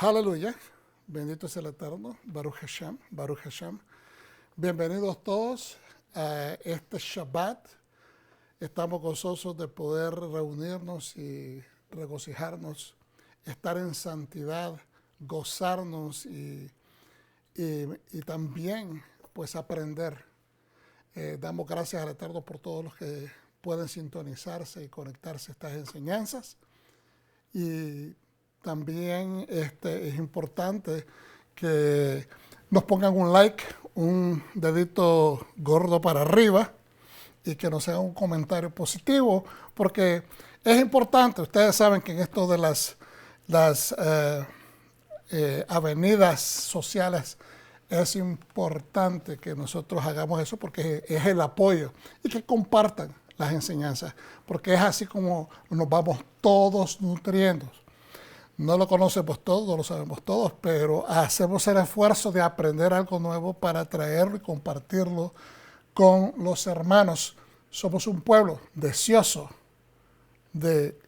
Aleluya. Bendito es el Eterno. Baruch Hashem. Baruch Hashem. Bienvenidos todos a este Shabbat. Estamos gozosos de poder reunirnos y regocijarnos, estar en santidad, gozarnos y también pues aprender. Damos gracias al Eterno por todos los que pueden sintonizarse y conectarse a estas enseñanzas. Y también es importante que nos pongan un like, un dedito gordo para arriba y que nos hagan un comentario positivo, porque es importante. Ustedes saben que en esto de las avenidas sociales es importante que nosotros hagamos eso, porque es el apoyo, y que compartan las enseñanzas, porque es así como nos vamos todos nutriendo. No lo conocemos todos, no lo sabemos todos, pero hacemos el esfuerzo de aprender algo nuevo para traerlo y compartirlo con los hermanos. Somos un pueblo deseoso de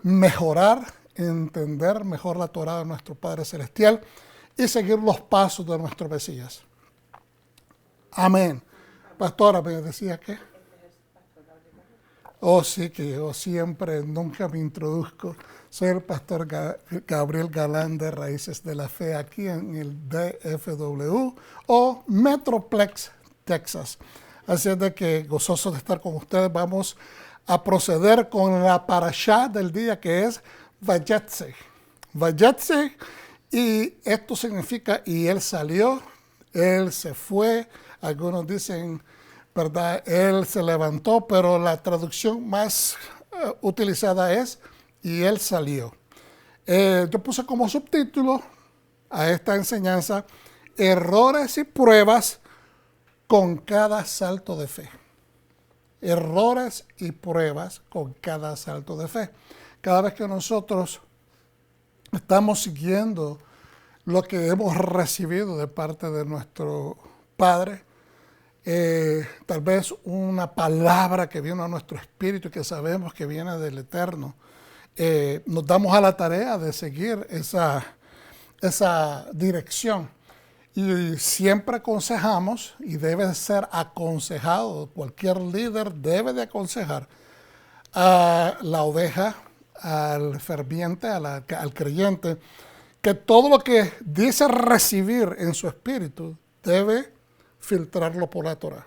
mejorar, entender mejor la Torá de nuestro Padre Celestial y seguir los pasos de nuestro Mesías. Amén. Pastora, ¿me decía qué? Oh, sí, que yo siempre, nunca me introduzco. Soy el pastor Gabriel Galán de Raíces de la Fe, aquí en el DFW o Metroplex, Texas. Así es de que gozoso de estar con ustedes. Vamos a proceder con la parashá del día, que es Vayetze. Vayetze, y esto significa, y él salió, él se fue. Algunos dicen, ¿verdad? Él se levantó, pero la traducción más utilizada es, y él salió. Yo puse como subtítulo a esta enseñanza, errores y pruebas con cada salto de fe. Errores y pruebas con cada salto de fe. Cada vez que nosotros estamos siguiendo lo que hemos recibido de parte de nuestro Padre, tal vez una palabra que vino a nuestro espíritu y que sabemos que viene del Eterno, nos damos a la tarea de seguir esa dirección. Y siempre aconsejamos, y debe ser aconsejado, cualquier líder debe de aconsejar a la oveja, al ferviente, al creyente, que todo lo que dice recibir en su espíritu debe filtrarlo por la Torah.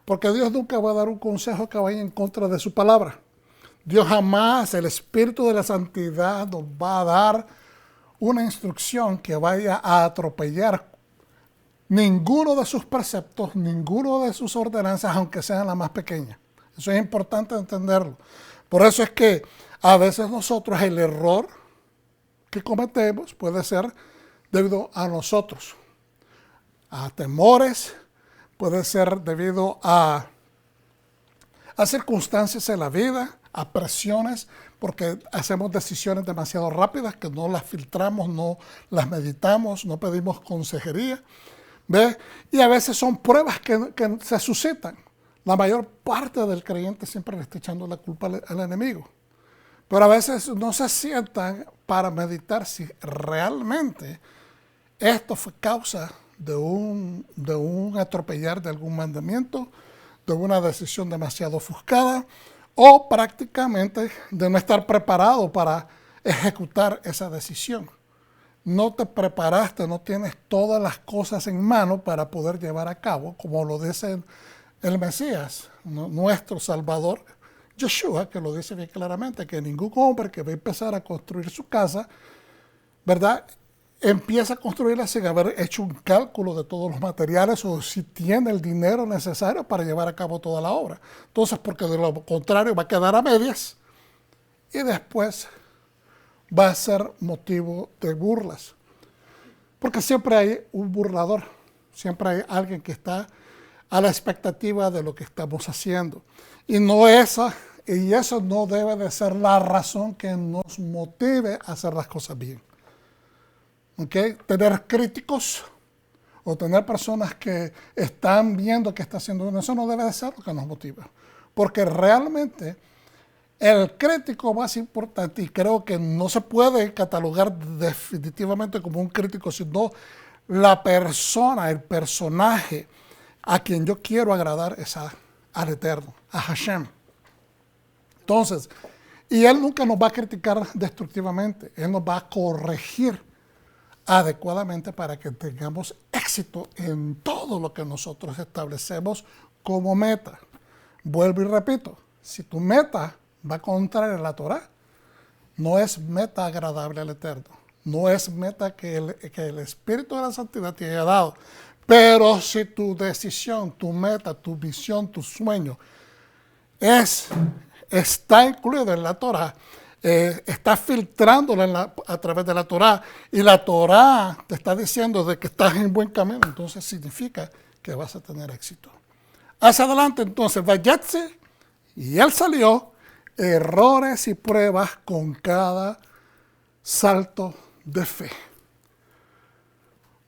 Porque Dios nunca va a dar un consejo que vaya en contra de su palabra. Dios jamás, el Espíritu de la Santidad, nos va a dar una instrucción que vaya a atropellar ninguno de sus preceptos, ninguno de sus ordenanzas, aunque sean las más pequeñas. Eso es importante entenderlo. Por eso es que a veces nosotros el error que cometemos puede ser debido a nosotros, a temores, puede ser debido a circunstancias en la vida, a presiones, porque hacemos decisiones demasiado rápidas que no las filtramos, no las meditamos, no pedimos consejería. ¿Ve? Y a veces son pruebas que se suscitan. La mayor parte del creyente siempre le está echando la culpa al enemigo. Pero a veces no se sientan para meditar si realmente esto fue causa de un atropellar de algún mandamiento, de una decisión demasiado ofuscada, o prácticamente de no estar preparado para ejecutar esa decisión. No te preparaste, no tienes todas las cosas en mano para poder llevar a cabo, como lo dice el Mesías, nuestro Salvador, Yeshua, que lo dice bien claramente, que ningún hombre que va a empezar a construir su casa, ¿verdad?, empieza a construirla sin haber hecho un cálculo de todos los materiales o si tiene el dinero necesario para llevar a cabo toda la obra. Entonces, porque de lo contrario va a quedar a medias y después va a ser motivo de burlas. Porque siempre hay un burlador, siempre hay alguien que está a la expectativa de lo que estamos haciendo. Y eso no debe de ser la razón que nos motive a hacer las cosas bien. ¿Okay? Tener críticos o tener personas que están viendo que está haciendo uno, eso no debe de ser lo que nos motiva. Porque realmente el crítico más importante, y creo que no se puede catalogar definitivamente como un crítico, sino la persona, el personaje a quien yo quiero agradar es al Eterno, a Hashem. Entonces, y Él nunca nos va a criticar destructivamente, Él nos va a corregir adecuadamente para que tengamos éxito en todo lo que nosotros establecemos como meta. Vuelvo y repito, si tu meta va contraria a la Torah, no es meta agradable al Eterno, no es meta que el Espíritu de la Santidad te haya dado. Pero si tu decisión, tu meta, tu visión, tu sueño está incluido en la Torah, estás filtrándolo a través de la Torah, y la Torah te está diciendo de que estás en buen camino, entonces significa que vas a tener éxito. Hacia adelante entonces, Vayetze, y él salió, errores y pruebas con cada salto de fe.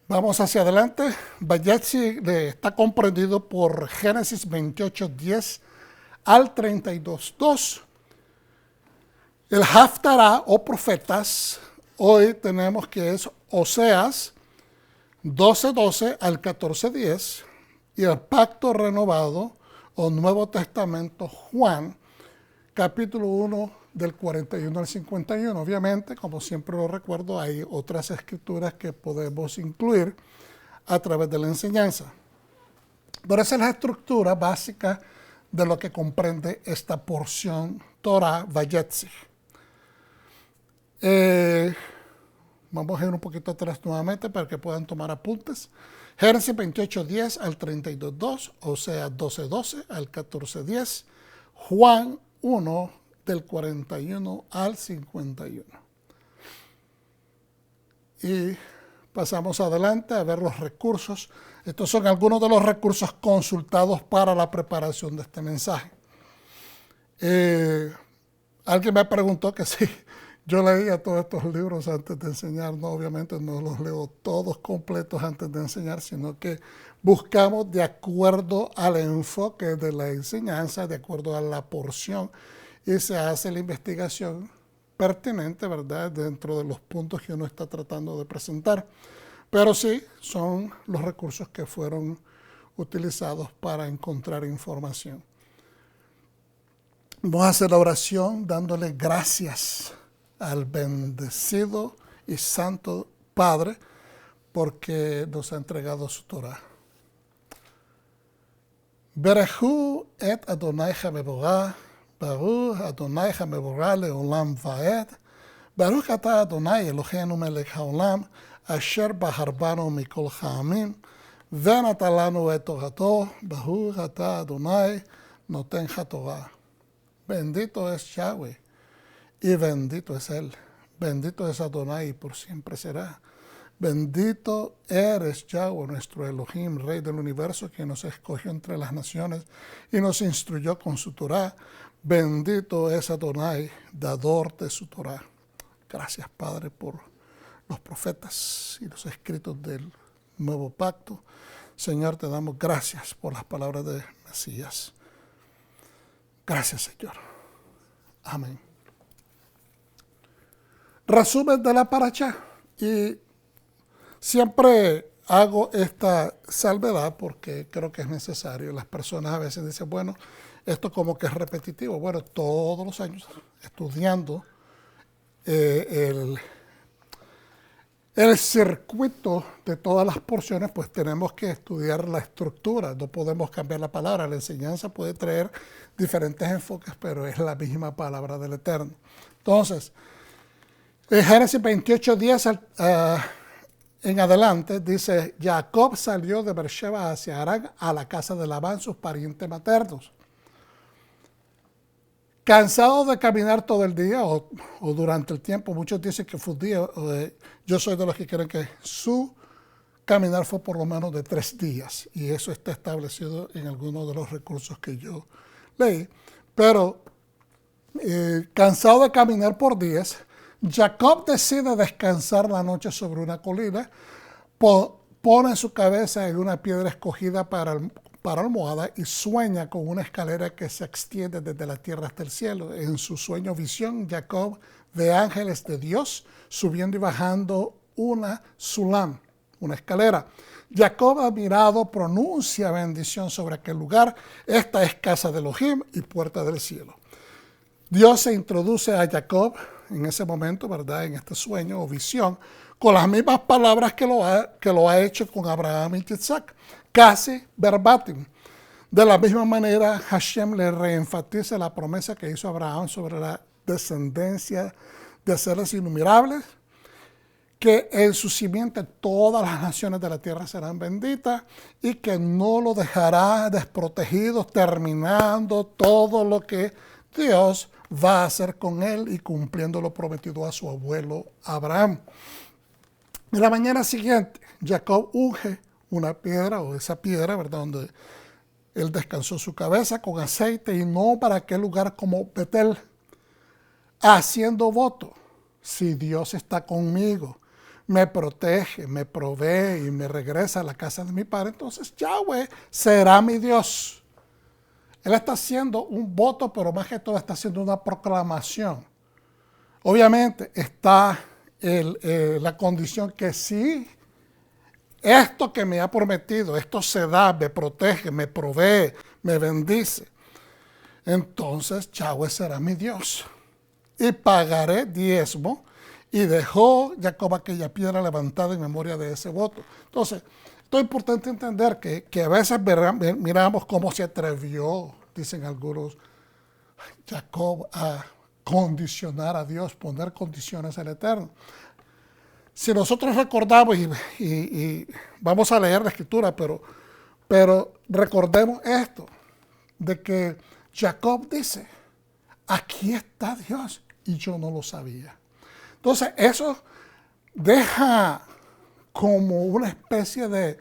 Vamos hacia adelante. Vayetze está comprendido por Génesis 28, 10 al 32, 2. El Haftará o profetas, hoy tenemos que es Oseas 12:12 al 14:10, y el pacto renovado o Nuevo Testamento, Juan, capítulo 1 del 41 al 51. Obviamente, como siempre lo recuerdo, hay otras escrituras que podemos incluir a través de la enseñanza. Pero esa es la estructura básica de lo que comprende esta porción Torah Vayetze. Vamos a ir un poquito atrás nuevamente para que puedan tomar apuntes. Génesis 28:10 al 32:2, Oseas 12:12 al 14:10, Juan 1 del 41 al 51. Y pasamos adelante a ver los recursos. Estos son algunos de los recursos consultados para la preparación de este mensaje. Alguien me preguntó que si yo leía todos estos libros antes de enseñar. No, obviamente no los leo todos completos antes de enseñar, sino que buscamos de acuerdo al enfoque de la enseñanza, de acuerdo a la porción, y se hace la investigación pertinente, ¿verdad?, dentro de los puntos que uno está tratando de presentar. Pero sí, son los recursos que fueron utilizados para encontrar información. Vamos a hacer la oración dándole gracias al bendecido y santo Padre porque nos ha entregado su Torah. Berechu et Adonai Hameborah, Baruch Adonai Hameborah leolam vaed, Baruch ata Adonai Eloheinu melech haolam, asher baharbanu mikol ha'amim, ונתן לנו את תורתו, ברוך אתה אדוני נותן התורה. Bendito es Yahweh y bendito es Él. Bendito es Adonai y por siempre será. Bendito eres Yahweh, nuestro Elohim, Rey del universo, que nos escogió entre las naciones y nos instruyó con su Torah. Bendito es Adonai, dador de su Torah. Gracias, Padre, por los profetas y los escritos del nuevo pacto. Señor, te damos gracias por las palabras de Mesías. Gracias, Señor. Amén. Resumen de la paracha. Y siempre hago esta salvedad porque creo que es necesario. Las personas a veces dicen, bueno, esto como que es repetitivo. Bueno, todos los años estudiando el circuito de todas las porciones, pues tenemos que estudiar la estructura. No podemos cambiar la palabra. La enseñanza puede traer diferentes enfoques, pero es la misma palabra del Eterno. Entonces, en Génesis 28:10 en adelante, dice, Jacob salió de Beersheba hacia Harán a la casa de Labán, sus parientes maternos. Cansado de caminar todo el día o durante el tiempo, muchos dicen que fue un día, yo soy de los que creen que su caminar fue por lo menos de 3 días, y eso está establecido en algunos de los recursos que yo leí. Pero cansado de caminar por días, Jacob decide descansar la noche sobre una colina, pone su cabeza en una piedra escogida para para almohada y sueña con una escalera que se extiende desde la tierra hasta el cielo. En su sueño visión, Jacob ve ángeles de Dios subiendo y bajando una sulam, una escalera. Jacob, admirado, pronuncia bendición sobre aquel lugar. Esta es casa de Elohim y puerta del cielo. Dios se introduce a Jacob en ese momento, ¿verdad? En este sueño o visión, con las mismas palabras que lo ha hecho con Abraham y Isaac, casi verbatim. De la misma manera, Hashem le reenfatiza la promesa que hizo Abraham sobre la descendencia de seres innumerables, que en su simiente todas las naciones de la tierra serán benditas y que no lo dejará desprotegido, terminando todo lo que Dios va a hacer con él y cumpliendo lo prometido a su abuelo Abraham. En la mañana siguiente, Jacob unge una piedra, o esa piedra, ¿verdad?, donde él descansó su cabeza, con aceite, y no para aquel lugar como Betel, haciendo voto: si Dios está conmigo, me protege, me provee y me regresa a la casa de mi padre, entonces Yahweh será mi Dios. Él está haciendo un voto, pero más que todo está haciendo una proclamación. Obviamente está la condición que si esto que me ha prometido, esto se da, me protege, me provee, me bendice, entonces Yahweh será mi Dios. Y pagaré diezmo. Y dejó Jacob aquella piedra levantada en memoria de ese voto. Entonces, es importante entender que a veces miramos cómo se atrevió, dicen algunos, Jacob a condicionar a Dios, poner condiciones al Eterno. Si nosotros recordamos, y vamos a leer la Escritura, pero recordemos esto, de que Jacob dice: aquí está Dios, y yo no lo sabía. Entonces, eso deja como una especie de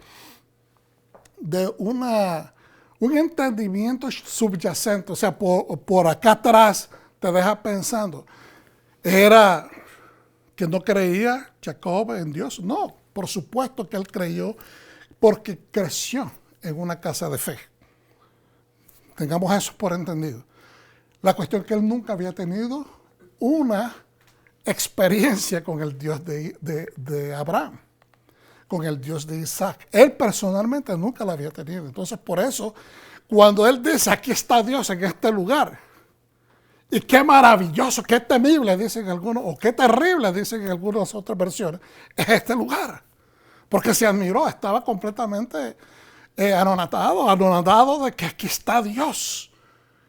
un entendimiento subyacente. O sea, por acá atrás te deja pensando, ¿era que no creía Jacob en Dios? No, por supuesto que él creyó, porque creció en una casa de fe. Tengamos eso por entendido. La cuestión es que él nunca había tenido una experiencia con el Dios de Abraham, con el Dios de Isaac. Él personalmente nunca la había tenido. Entonces, por eso, cuando él dice: aquí está Dios en este lugar, y qué maravilloso, qué temible, dicen algunos, o qué terrible, dicen en algunas otras versiones, es este lugar. Porque se admiró, estaba completamente anonadado de que aquí está Dios.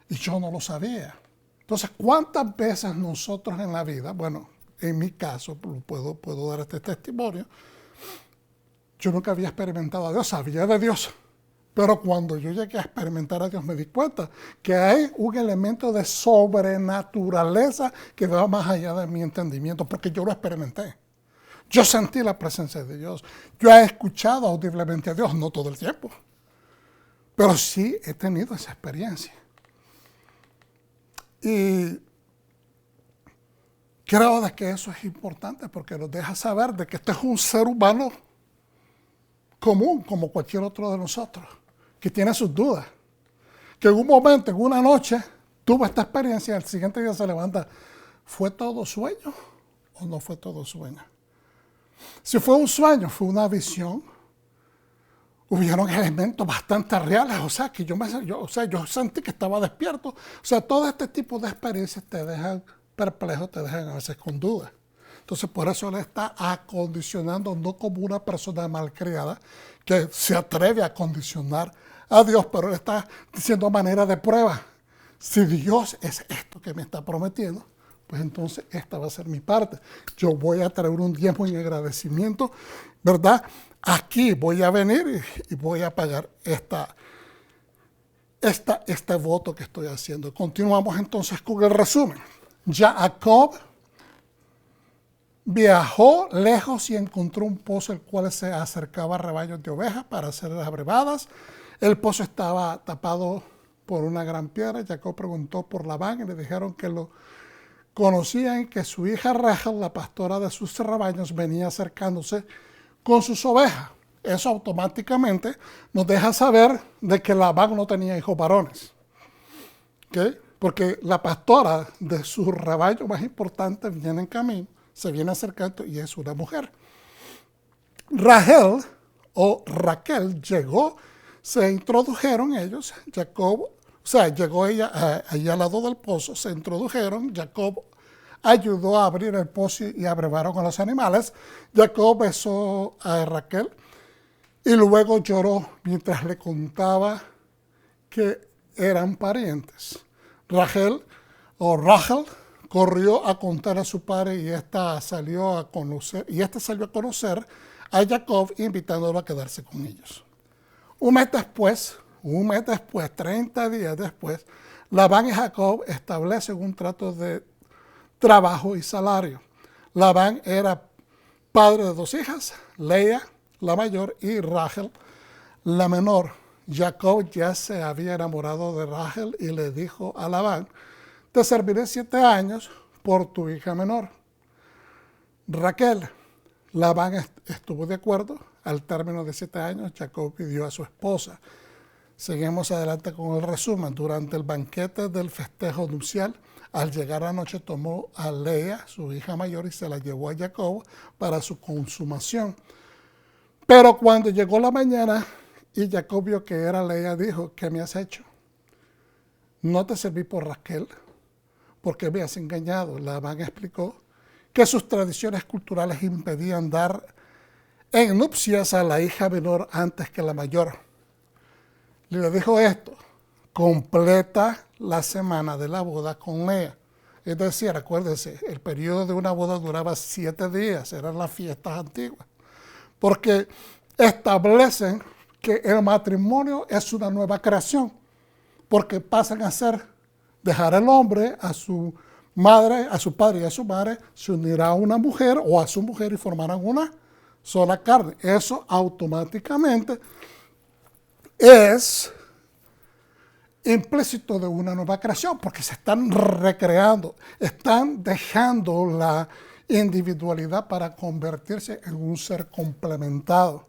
Y yo no lo sabía. Entonces, ¿cuántas veces nosotros en la vida, bueno, en mi caso, puedo dar este testimonio, yo nunca había experimentado a Dios, sabía de Dios, pero cuando yo llegué a experimentar a Dios me di cuenta que hay un elemento de sobrenaturaleza que va más allá de mi entendimiento, porque yo lo experimenté. Yo sentí la presencia de Dios. Yo he escuchado audiblemente a Dios, no todo el tiempo, pero sí he tenido esa experiencia. Y creo de que eso es importante porque nos deja saber de que este es un ser humano común como cualquier otro de nosotros, que tiene sus dudas, que en un momento, en una noche, tuvo esta experiencia y al siguiente día se levanta. ¿Fue todo sueño o no fue todo sueño? Si fue un sueño, fue una visión, hubieron elementos bastante reales, o sea, que yo sentí que estaba despierto. O sea, todo este tipo de experiencias te dejan perplejo, te dejan a veces con dudas. Entonces, por eso él está acondicionando, no como una persona malcriada que se atreve a condicionar a Dios, pero él está diciendo a manera de prueba: si Dios es esto que me está prometiendo, pues entonces esta va a ser mi parte. Yo voy a traer un diezmo en agradecimiento, ¿verdad? Aquí voy a venir y voy a pagar este voto que estoy haciendo. Continuamos entonces con el resumen. Jacob viajó lejos y encontró un pozo el cual se acercaba a rebaños de ovejas para hacer las brevadas. El pozo estaba tapado por una gran piedra. Jacob preguntó por Labán y le dijeron que lo conocían y que su hija Rachel, la pastora de sus rebaños, venía acercándose con sus ovejas. eso automáticamente nos deja saber de que Labán no tenía hijos varones. ¿Okay? Porque la pastora de su rebaño más importante viene en camino, se viene acercando y es una mujer. Rahel o Raquel llegó, se introdujeron ellos, Jacob, o sea, llegó ella allí al lado del pozo, se introdujeron, Jacob ayudó a abrir el pozo y abrevaron a los animales. Jacob besó a Raquel y luego lloró mientras le contaba que eran parientes. Rachel corrió a contar a su padre y ésta salió a conocer a Jacob invitándolo a quedarse con ellos. Un mes después, 30 días después, Labán y Jacob establecen un trato de trabajo y salario. Labán era padre de 2 hijas, Lea, la mayor, y Rachel, la menor. Jacob ya se había enamorado de Rachel y le dijo a Labán: te serviré 7 años por tu hija menor, Raquel. Labán estuvo de acuerdo. Al término de 7 años, Jacob pidió a su esposa. Seguimos adelante con el resumen. Durante el banquete del festejo nupcial, al llegar la noche tomó a Lea, su hija mayor, y se la llevó a Jacob para su consumación. Pero cuando llegó la mañana y Jacob vio que era Lea, dijo: ¿qué me has hecho? No te serví por Raquel, porque me has engañado. Labán explicó que sus tradiciones culturales impedían dar en nupcias a la hija menor antes que la mayor. Le dijo esto: completa la semana de la boda con Lea. Es decir, acuérdense, el periodo de una boda duraba 7 días, eran las fiestas antiguas, porque establecen que el matrimonio es una nueva creación, porque pasan a ser, dejar el hombre a su madre, a su padre y a su madre, se unirá a una mujer o a su mujer y formarán una sola carne. Eso automáticamente es implícito de una nueva creación, porque se están recreando, están dejando la individualidad para convertirse en un ser complementado,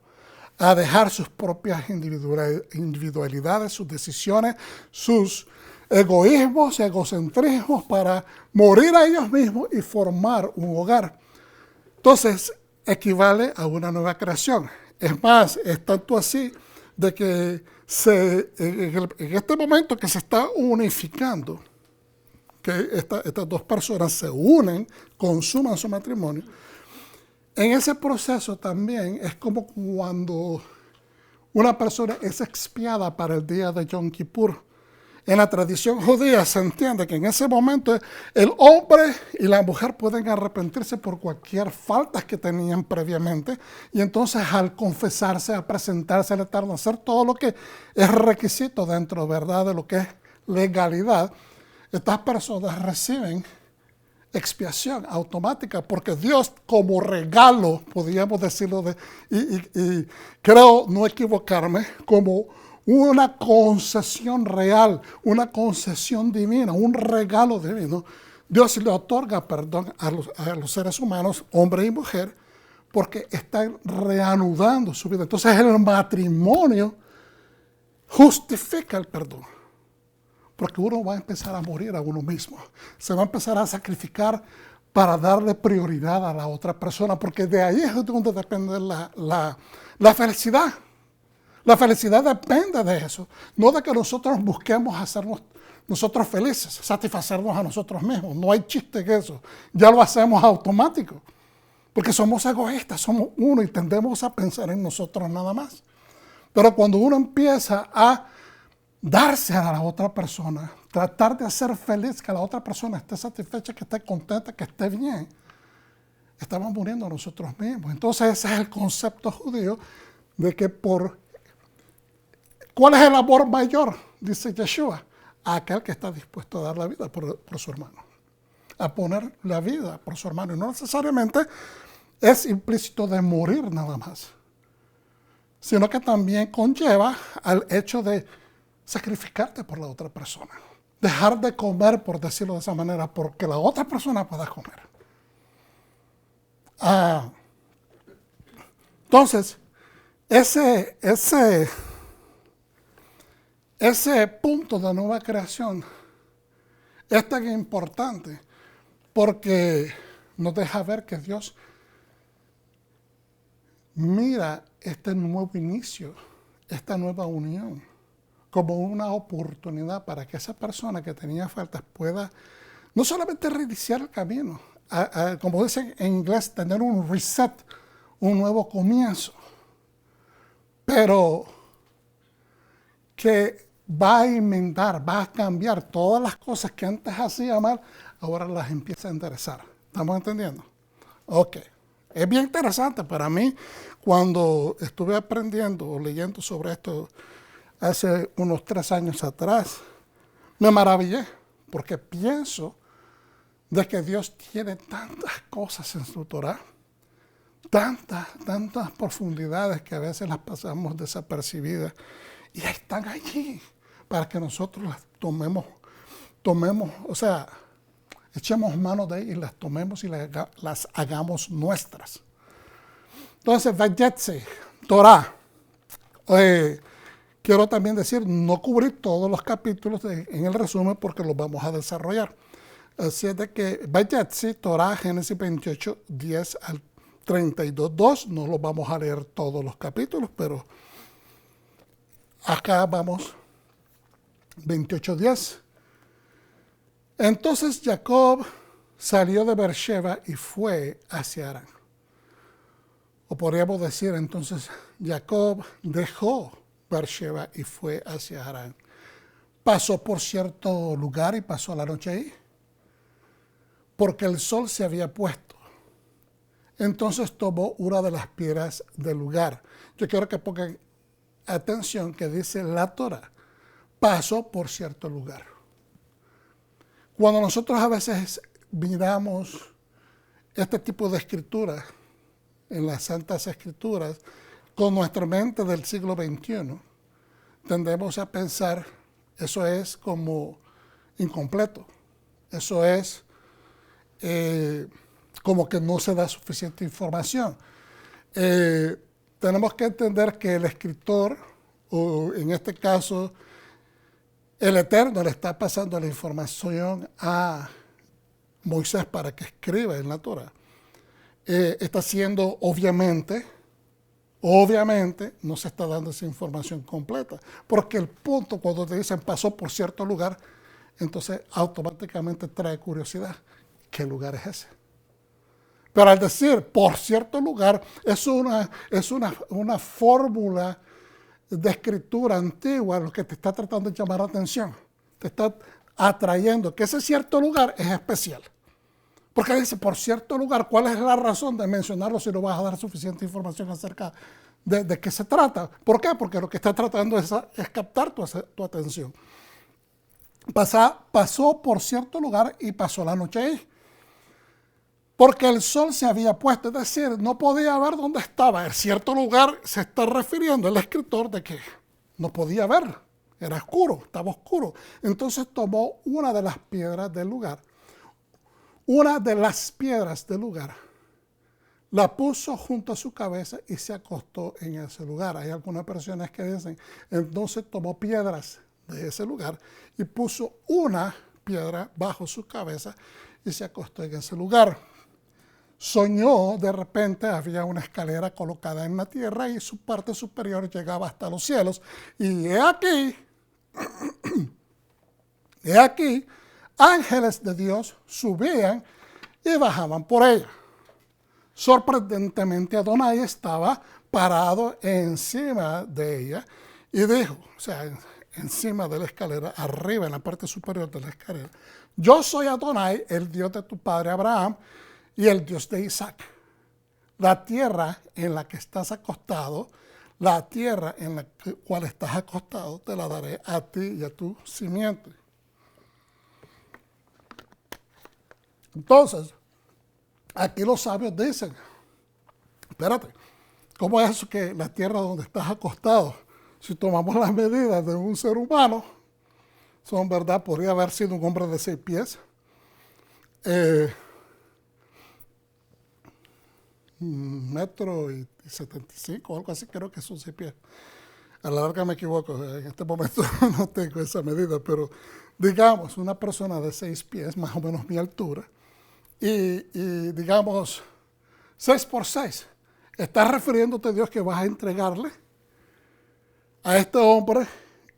a dejar sus propias individualidades, sus decisiones, sus egoísmos, egocentrismos, para morir a ellos mismos y formar un hogar. Entonces, equivale a una nueva creación. Es más, es tanto así de que en este momento que se está unificando, que estas 2 personas se unen, consuman su matrimonio, en ese proceso también es como cuando una persona es expiada para el día de Yom Kippur. En la tradición judía se entiende que en ese momento el hombre y la mujer pueden arrepentirse por cualquier falta que tenían previamente, y entonces al confesarse, a presentarse al Eterno, hacer todo lo que es requisito dentro, ¿verdad?, de lo que es legalidad, estas personas reciben expiación automática, porque Dios, como regalo, podríamos decirlo, y creo no equivocarme, como una concesión real, una concesión divina, un regalo divino, Dios le otorga perdón a los seres humanos, hombre y mujer, porque están reanudando su vida. Entonces el matrimonio justifica el perdón, porque uno va a empezar a morir a uno mismo, se va a empezar a sacrificar para darle prioridad a la otra persona, porque de ahí es donde depende la felicidad. La felicidad depende de eso, no de que nosotros busquemos hacernos nosotros felices, satisfacernos a nosotros mismos. No hay chiste en eso, ya lo hacemos automático, porque somos egoístas, somos uno y tendemos a pensar en nosotros nada más. Pero cuando uno empieza a darse a la otra persona, tratar de hacer feliz, que la otra persona esté satisfecha, que esté contenta, que esté bien, estamos muriendo a nosotros mismos. Entonces ese es el concepto judío de que ¿cuál es el amor mayor? Dice Yeshua: aquel que está dispuesto a dar la vida por su hermano, a poner la vida por su hermano. Y no necesariamente es implícito de morir nada más, sino que también conlleva al hecho de sacrificarte por la otra persona. Dejar de comer, por decirlo de esa manera, porque la otra persona pueda comer. Entonces, Ese, ese, ese punto de nueva creación es tan importante porque nos deja ver que Dios mira este nuevo inicio, esta nueva unión, como una oportunidad para que esa persona que tenía faltas pueda no solamente reiniciar el camino, como dicen en inglés, tener un reset, un nuevo comienzo, pero que va a enmendar, va a cambiar todas las cosas que antes hacía mal, ahora las empieza a enderezar. ¿Estamos entendiendo? Ok. Es bien interesante para mí cuando estuve aprendiendo o leyendo sobre esto hace unos 3 años atrás. Me maravillé porque pienso de que Dios tiene tantas cosas en su Torah, tantas profundidades que a veces las pasamos desapercibidas y están allí para que nosotros las tomemos, o sea, echemos mano de ellas y las tomemos y las hagamos nuestras. Entonces, Vayetze, Torah. Quiero también decir, no cubrir todos los capítulos en el resumen porque los vamos a desarrollar. Así es de que Vayetze, Torah, Génesis 28, 10 al 32, 2. No los vamos a leer todos los capítulos, pero acá vamos 28, 10. Entonces Jacob salió de Beersheba y fue hacia Harán. O podríamos decir entonces, Jacob dejó Beersheba y fue hacia Harán. Pasó por cierto lugar y pasó la noche ahí, porque el sol se había puesto. Entonces tomó una de las piedras del lugar. Yo quiero que pongan atención que dice la Torah, pasó por cierto lugar. Cuando nosotros a veces miramos este tipo de escrituras en las Santas Escrituras, con nuestra mente del siglo XXI, tendemos a pensar, eso es como incompleto, eso es como que no se da suficiente información. Tenemos que entender que el escritor, o en este caso, el Eterno le está pasando la información a Moisés para que escriba en la Torah. Está siendo, obviamente, no se está dando esa información completa, porque el punto cuando te dicen pasó por cierto lugar, entonces automáticamente trae curiosidad. ¿Qué lugar es ese? Pero al decir por cierto lugar, es una fórmula de escritura antigua lo que te está tratando de llamar la atención. Te está atrayendo que ese cierto lugar es especial. Porque dice, por cierto lugar, ¿cuál es la razón de mencionarlo si no vas a dar suficiente información acerca de qué se trata? ¿Por qué? Porque lo que está tratando es captar tu atención. Pasó por cierto lugar y pasó la noche ahí. Porque el sol se había puesto, es decir, no podía ver dónde estaba. En cierto lugar se está refiriendo el escritor de que no podía ver, era oscuro, estaba oscuro. Entonces tomó una de las piedras del lugar. La puso junto a su cabeza y se acostó en ese lugar. Hay algunas versiones que dicen, entonces tomó piedras de ese lugar y puso una piedra bajo su cabeza y se acostó en ese lugar. Soñó, de repente había una escalera colocada en la tierra y su parte superior llegaba hasta los cielos. Y he aquí, ángeles de Dios subían y bajaban por ella. Sorprendentemente, Adonai estaba parado encima de ella y dijo, o sea, encima de la escalera, arriba en la parte superior de la escalera, yo soy Adonai, el Dios de tu padre Abraham y el Dios de Isaac. La tierra en la que estás acostado, la tierra en la cual estás acostado, te la daré a ti y a tu simiente. Entonces, aquí los sabios dicen, espérate, ¿cómo es eso que la tierra donde estás acostado, si tomamos las medidas de un ser humano, son verdad, podría haber sido un hombre de 6 pies, 1,75 m, algo así, creo que son 6 pies. A la larga me equivoco, en este momento no tengo esa medida, pero digamos, una persona de 6 pies, más o menos mi altura, y digamos, 6 por 6. Estás refiriéndote, Dios, que vas a entregarle a este hombre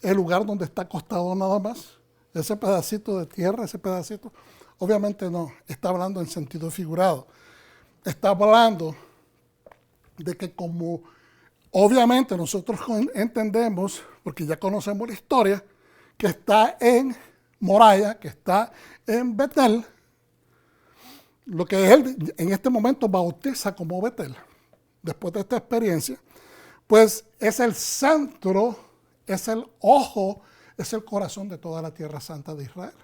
el lugar donde está acostado nada más, ese pedacito de tierra, ese pedacito. Obviamente no, está hablando en sentido figurado. Está hablando de que como obviamente nosotros entendemos, porque ya conocemos la historia, que está en Moriah, que está en Betel, lo que él en este momento bautiza como Betel, después de esta experiencia, pues es el centro, es el ojo, es el corazón de toda la tierra santa de Israel.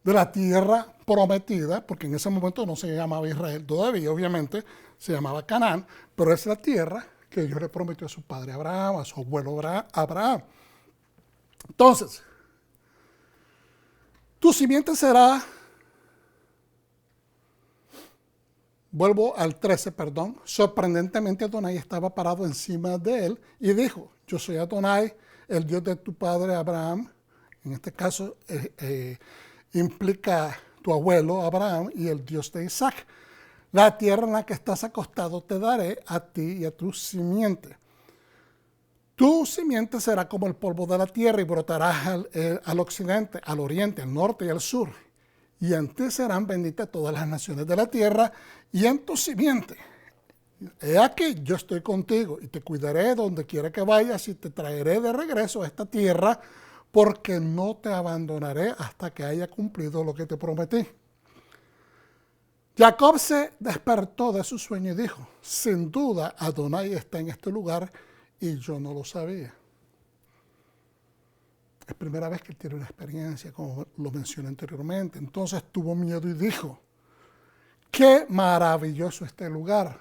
De la tierra prometida, porque en ese momento no se llamaba Israel todavía, obviamente se llamaba Canaán, pero es la tierra que Dios le prometió a su padre Abraham, a su abuelo Abraham. Entonces, tu simiente será, vuelvo al 13, perdón, sorprendentemente Adonai estaba parado encima de él y dijo, yo soy Adonai, el Dios de tu padre Abraham, en este caso implica tu abuelo Abraham y el Dios de Isaac. La tierra en la que estás acostado te daré a ti y a tu simiente. Tu simiente será como el polvo de la tierra y brotarás al occidente, al oriente, al norte y al sur. Y en ti serán benditas todas las naciones de la tierra y en tu simiente. He aquí, yo estoy contigo y te cuidaré donde quiera que vayas y te traeré de regreso a esta tierra porque no te abandonaré hasta que haya cumplido lo que te prometí. Jacob se despertó de su sueño y dijo, sin duda Adonai está en este lugar y yo no lo sabía. Es primera vez que él tiene una experiencia, como lo mencioné anteriormente. Entonces tuvo miedo y dijo, qué maravilloso este lugar.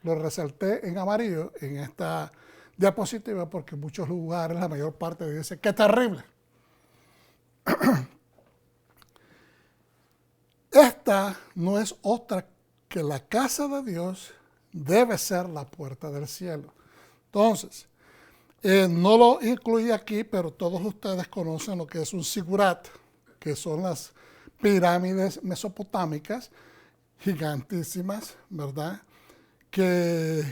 Lo resalté en amarillo en esta diapositiva porque en muchos lugares, la mayor parte dice, qué terrible. Esta no es otra que la casa de Dios debe ser la puerta del cielo. Entonces, no lo incluí aquí, pero todos ustedes conocen lo que es un zigurat, que son las pirámides mesopotámicas gigantísimas, ¿verdad? Que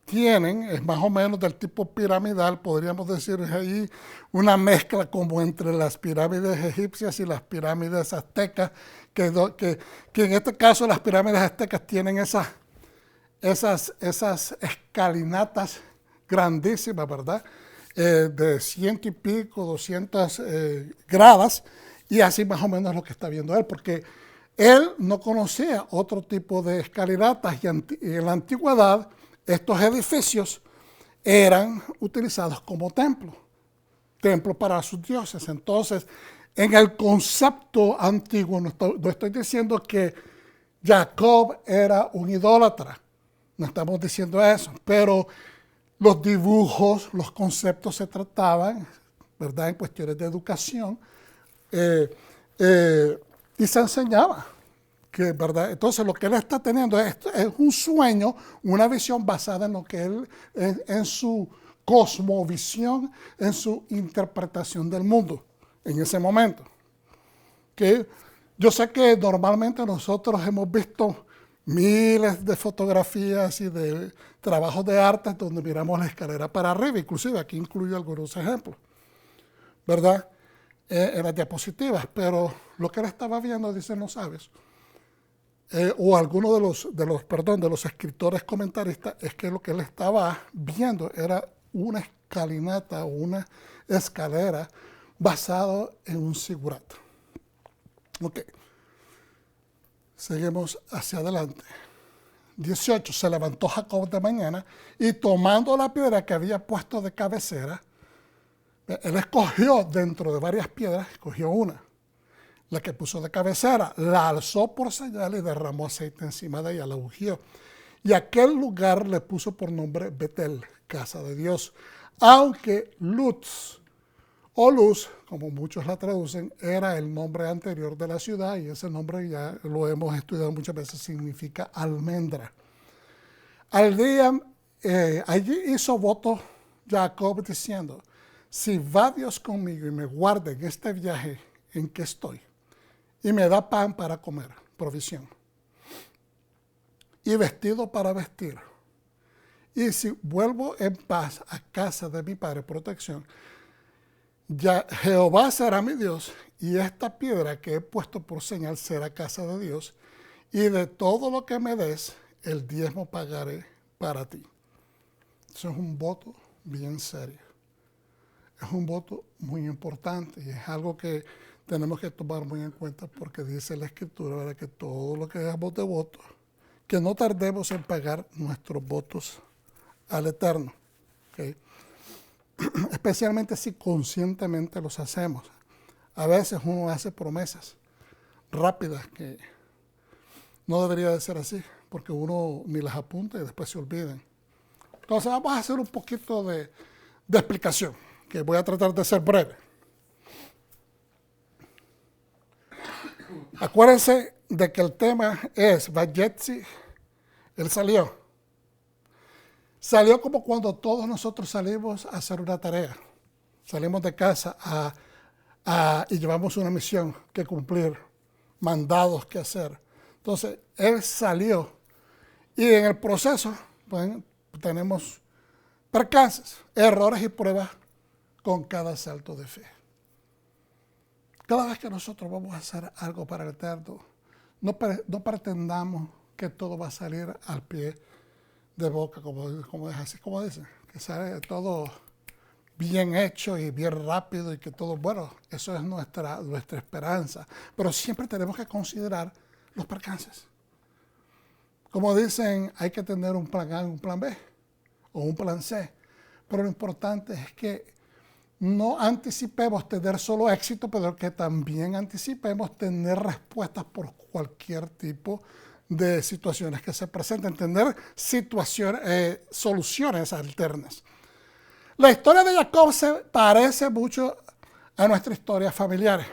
tienen, es más o menos del tipo piramidal, podríamos decir ahí una mezcla como entre las pirámides egipcias y las pirámides aztecas, que en este caso las pirámides aztecas tienen esas escalinatas grandísimas, ¿verdad? De 100 y pico, 200 gradas, y así más o menos es lo que está viendo él, porque él no conocía otro tipo de escalinatas y en la antigüedad estos edificios eran utilizados como templos para sus dioses. Entonces, en el concepto antiguo, no estoy diciendo que Jacob era un idólatra, no estamos diciendo eso, pero los dibujos, los conceptos se trataban, ¿verdad?, en cuestiones de educación, y se enseñaba. ¿Verdad? Entonces lo que él está teniendo es un sueño, una visión basada en lo que él, en su cosmovisión, en su interpretación del mundo en ese momento. Que yo sé que normalmente nosotros hemos visto miles de fotografías y de trabajos de arte donde miramos la escalera para arriba, inclusive aquí incluyo algunos ejemplos, ¿verdad? En las diapositivas, pero lo que él estaba viendo, dicen los sabios, o alguno de los escritores comentaristas, es que lo que él estaba viendo era una escalinata o una escalera basada en un zigurat. Ok, seguimos hacia adelante. 18, se levantó Jacob de mañana y tomando la piedra que había puesto de cabecera, él escogió dentro de varias piedras, escogió una, la que puso de cabecera, la alzó por señal y derramó aceite encima de ella, la ungió. Y aquel lugar le puso por nombre Betel, casa de Dios. Aunque Luz, o Luz, como muchos la traducen, era el nombre anterior de la ciudad, y ese nombre ya lo hemos estudiado muchas veces, significa almendra. Al día, allí hizo voto Jacob diciendo, si va Dios conmigo y me guarda en este viaje en que estoy, y me da pan para comer, provisión, y vestido para vestir, y si vuelvo en paz a casa de mi padre, protección, ya Jehová será mi Dios, y esta piedra que he puesto por señal será casa de Dios, y de todo lo que me des, el diezmo pagaré para ti. Eso es un voto bien serio. Es un voto muy importante y es algo que tenemos que tomar muy en cuenta porque dice la Escritura, ¿verdad?, que todo lo que hagamos de voto, que no tardemos en pagar nuestros votos al Eterno. ¿Okay? Especialmente si conscientemente los hacemos. A veces uno hace promesas rápidas que no debería de ser así, porque uno ni las apunta y después se olvidan. Entonces vamos a hacer un poquito de explicación, que voy a tratar de ser breve. Acuérdense de que el tema es Vayetzi, él salió. Salió como cuando todos nosotros salimos a hacer una tarea. Salimos de casa y llevamos una misión que cumplir, mandados que hacer. Entonces, él salió y en el proceso pues, tenemos percances, errores y pruebas con cada salto de fe. Cada vez que nosotros vamos a hacer algo para el Eterno, no pretendamos que todo va a salir al pie de boca, como es así, como dicen, que sale todo bien hecho y bien rápido y que todo, bueno, eso es nuestra esperanza. Pero siempre tenemos que considerar los percances. Como dicen, hay que tener un plan A, un plan B o un plan C. Pero lo importante es que no anticipemos tener solo éxito, pero que también anticipemos tener respuestas por cualquier tipo de situaciones que se presenten, tener soluciones alternas. La historia de Jacob se parece mucho a nuestras historias familiares,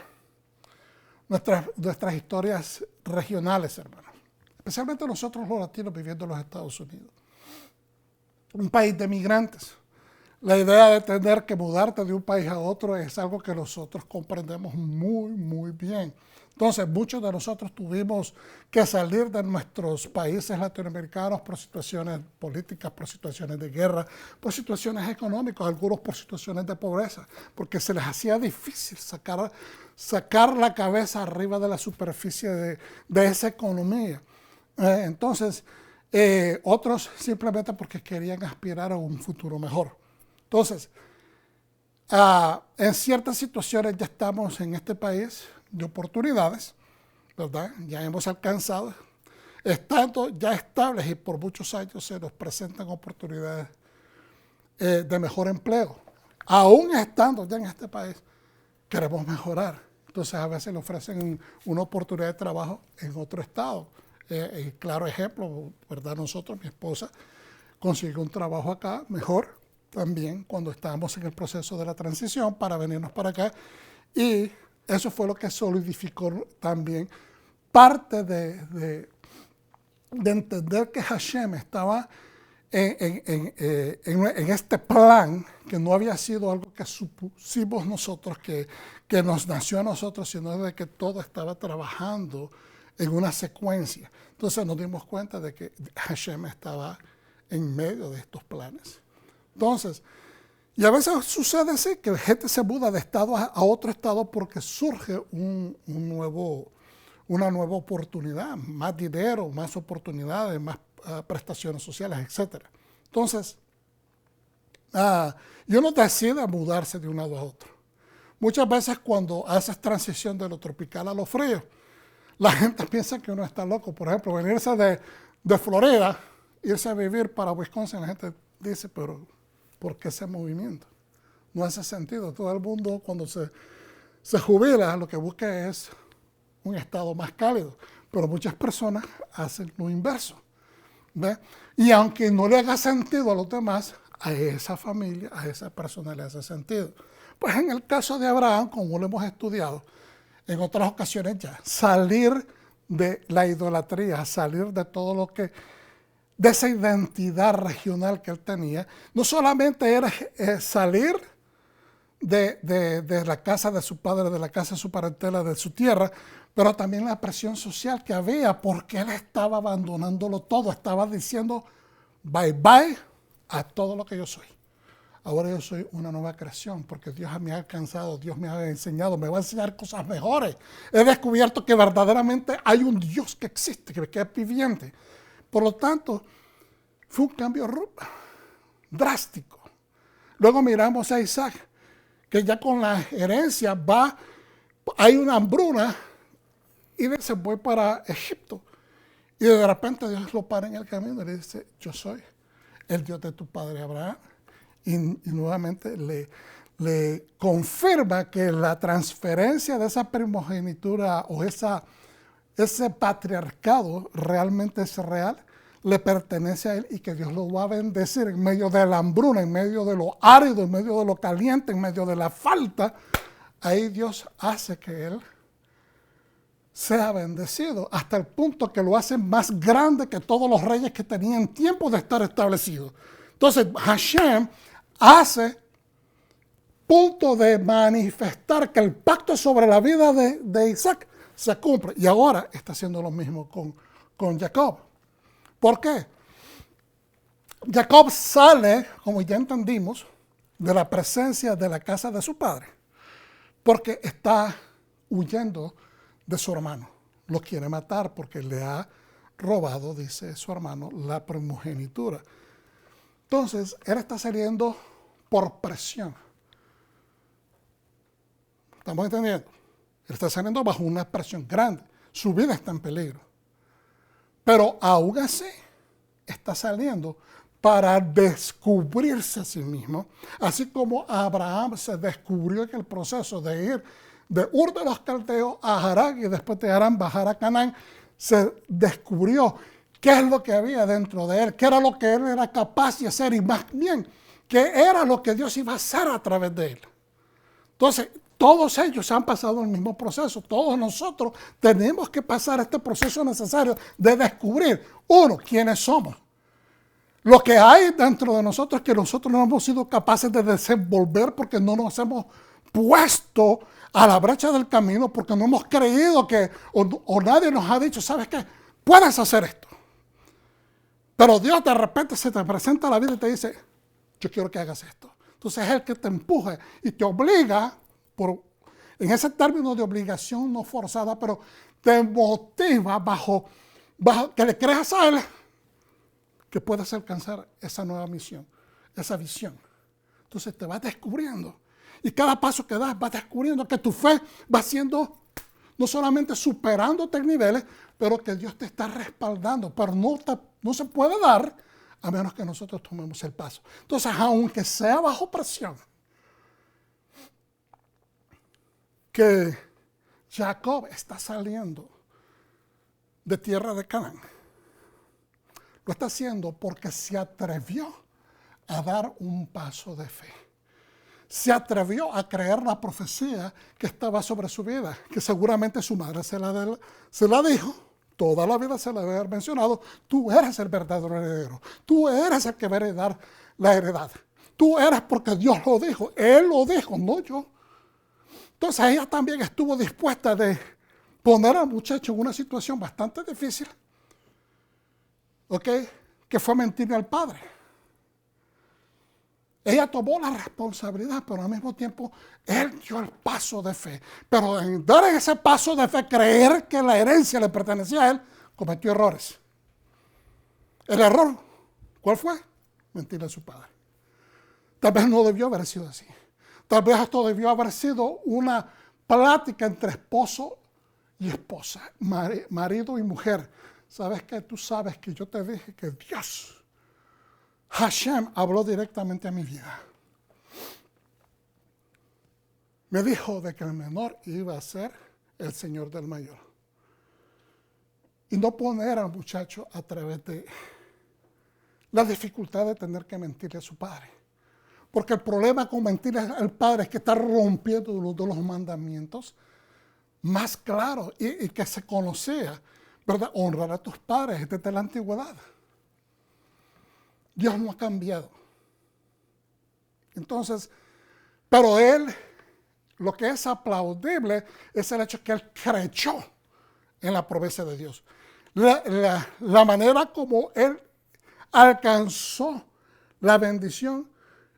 nuestras historias regionales, hermanos. Especialmente nosotros los latinos viviendo en los Estados Unidos. Un país de migrantes. La idea de tener que mudarte de un país a otro es algo que nosotros comprendemos muy, muy bien. Entonces, muchos de nosotros tuvimos que salir de nuestros países latinoamericanos por situaciones políticas, por situaciones de guerra, por situaciones económicas, algunos por situaciones de pobreza, porque se les hacía difícil sacar la cabeza arriba de la superficie de esa economía. Entonces, otros simplemente porque querían aspirar a un futuro mejor. Entonces, en ciertas situaciones ya estamos en este país de oportunidades, ¿verdad? Ya hemos alcanzado, estando ya estables y por muchos años se nos presentan oportunidades de mejor empleo. Aún estando ya en este país, queremos mejorar. Entonces, a veces le ofrecen una oportunidad de trabajo en otro estado. Claro ejemplo, ¿verdad? Nosotros, mi esposa, consiguió un trabajo acá mejor también cuando estábamos en el proceso de la transición para venirnos para acá. Y eso fue lo que solidificó también parte de entender que Hashem estaba en este plan, que no había sido algo que supusimos nosotros, que nos nació a nosotros, sino de que todo estaba trabajando en una secuencia. Entonces nos dimos cuenta de que Hashem estaba en medio de estos planes. Entonces, y a veces sucede así, que la gente se muda de estado a otro estado porque surge una nueva oportunidad, más dinero, más oportunidades, más prestaciones sociales, etc. Entonces, y uno decide mudarse de un lado a otro. Muchas veces cuando haces transición de lo tropical a lo frío, la gente piensa que uno está loco. Por ejemplo, venirse de Florida, irse a vivir para Wisconsin, la gente dice, pero ¿por qué ese movimiento? No hace sentido. Todo el mundo cuando se jubila lo que busca es un estado más cálido. Pero muchas personas hacen lo inverso. ¿Ve? Y aunque no le haga sentido a los demás, a esa familia, a esa persona le hace sentido. Pues en el caso de Abraham, como lo hemos estudiado en otras ocasiones ya, salir de la idolatría, salir de todo lo que de esa identidad regional que él tenía, no solamente era salir de la casa de su padre, de la casa de su parentela, de su tierra, pero también la presión social que había, porque él estaba abandonándolo todo, estaba diciendo bye bye a todo lo que yo soy. Ahora yo soy una nueva creación, porque Dios me ha alcanzado, Dios me ha enseñado, me va a enseñar cosas mejores. He descubierto que verdaderamente hay un Dios que existe, que es viviente. Por lo tanto, fue un cambio drástico. Luego miramos a Isaac, que ya con la herencia hay una hambruna y se fue para Egipto. Y de repente Dios lo para en el camino y le dice, yo soy el Dios de tu padre Abraham. Y nuevamente le confirma que la transferencia de esa primogenitura o ese patriarcado realmente es real, le pertenece a él y que Dios lo va a bendecir en medio de la hambruna, en medio de lo árido, en medio de lo caliente, en medio de la falta. Ahí Dios hace que él sea bendecido hasta el punto que lo hace más grande que todos los reyes que tenían tiempo de estar establecidos. Entonces Hashem hace punto de manifestar que el pacto sobre la vida de Isaac se cumple. Y ahora está haciendo lo mismo con Jacob. ¿Por qué? Jacob sale, como ya entendimos, de la presencia de la casa de su padre, porque está huyendo de su hermano. Lo quiere matar porque le ha robado, dice su hermano, la primogenitura. Entonces, él está saliendo por presión. ¿Estamos entendiendo? Él está saliendo bajo una presión grande. Su vida está en peligro. Pero aún así, está saliendo para descubrirse a sí mismo. Así como Abraham se descubrió en el proceso de ir de Ur de los Caldeos a Harán y después de Harán bajar a Canaán, se descubrió qué es lo que había dentro de él, qué era lo que él era capaz de hacer y más bien, qué era lo que Dios iba a hacer a través de él. Entonces, todos ellos han pasado el mismo proceso. Todos nosotros tenemos que pasar este proceso necesario de descubrir, uno, quiénes somos. Lo que hay dentro de nosotros es que nosotros no hemos sido capaces de desenvolver porque no nos hemos puesto a la brecha del camino, porque no hemos creído que, o nadie nos ha dicho, ¿sabes qué? Puedes hacer esto. Pero Dios de repente se te presenta a la vida y te dice, yo quiero que hagas esto. Entonces es el que te empuja y te obliga, en ese término de obligación no forzada, pero te motiva bajo que le creas a él que puedas alcanzar esa nueva misión, esa visión. Entonces te vas descubriendo. Y cada paso que das vas descubriendo que tu fe va siendo, no solamente superándote en niveles, pero que Dios te está respaldando. Pero no se puede dar a menos que nosotros tomemos el paso. Entonces, aunque sea bajo presión, que Jacob está saliendo de tierra de Canaán, lo está haciendo porque se atrevió a dar un paso de fe. Se atrevió a creer la profecía que estaba sobre su vida, que seguramente su madre se la dijo, toda la vida se la había mencionado, tú eres el verdadero heredero, tú eres el que va a heredar la heredad, tú eres porque Dios lo dijo, Él lo dijo, no yo. Entonces ella también estuvo dispuesta de poner al muchacho en una situación bastante difícil, ¿ok? Que fue mentirle al padre. Ella tomó la responsabilidad, pero al mismo tiempo él dio el paso de fe. Pero en dar ese paso de fe, creer que la herencia le pertenecía a él, cometió errores. El error, ¿cuál fue? Mentirle a su padre. Tal vez no debió haber sido así. Tal vez esto debió haber sido una plática entre esposo y esposa, marido y mujer. ¿Sabes qué? Tú sabes que yo te dije que Dios, Hashem, habló directamente a mi vida. Me dijo de que el menor iba a ser el señor del mayor. Y no poner al muchacho a través de la dificultad de tener que mentirle a su padre. Porque el problema con mentirle al padre es que está rompiendo uno de los mandamientos más claros y que se conocía, ¿verdad? Honrar a tus padres desde la antigüedad. Dios no ha cambiado. Entonces, pero él, lo que es aplaudible es el hecho que él creyó en la promesa de Dios. La manera como él alcanzó la bendición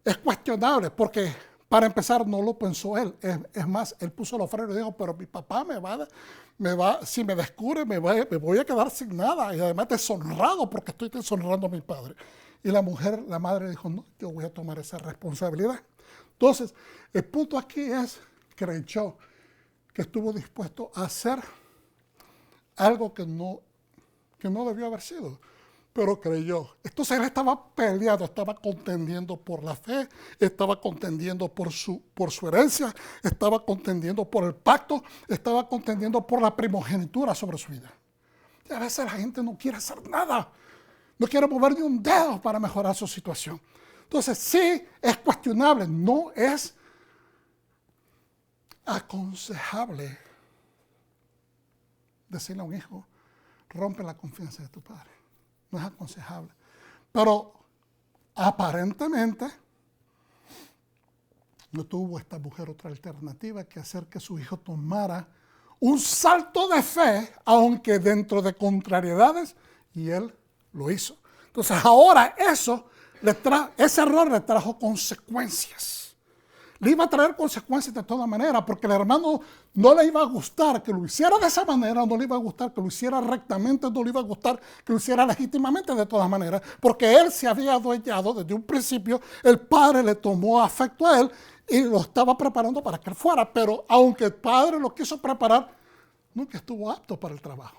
es cuestionable, porque para empezar no lo pensó él. Es más, él puso los frenos y dijo, pero mi papá si me descubre, me voy a quedar sin nada, y además deshonrado porque estoy deshonrando a mi padre. Y la madre dijo, no, yo voy a tomar esa responsabilidad. Entonces, el punto aquí es, creyó que estuvo dispuesto a hacer algo que no debió haber sido, pero creyó. Entonces él estaba peleando, estaba contendiendo por la fe, estaba contendiendo por su herencia, estaba contendiendo por el pacto, estaba contendiendo por la primogenitura sobre su vida. Y a veces la gente no quiere hacer nada, no quiere mover ni un dedo para mejorar su situación. Entonces sí es cuestionable, no es aconsejable decirle a un hijo, rompe la confianza de tu padre. No es aconsejable. Pero aparentemente no tuvo esta mujer otra alternativa que hacer que su hijo tomara un salto de fe, aunque dentro de contrariedades, y él lo hizo. Entonces ahora ese error le trajo consecuencias. Le iba a traer consecuencias de toda manera, porque el hermano no le iba a gustar que lo hiciera de esa manera, no le iba a gustar que lo hiciera rectamente, no le iba a gustar que lo hiciera legítimamente de todas maneras, porque él se había adueñado desde un principio, el padre le tomó afecto a él y lo estaba preparando para que él fuera, pero aunque el padre lo quiso preparar, nunca estuvo apto para el trabajo.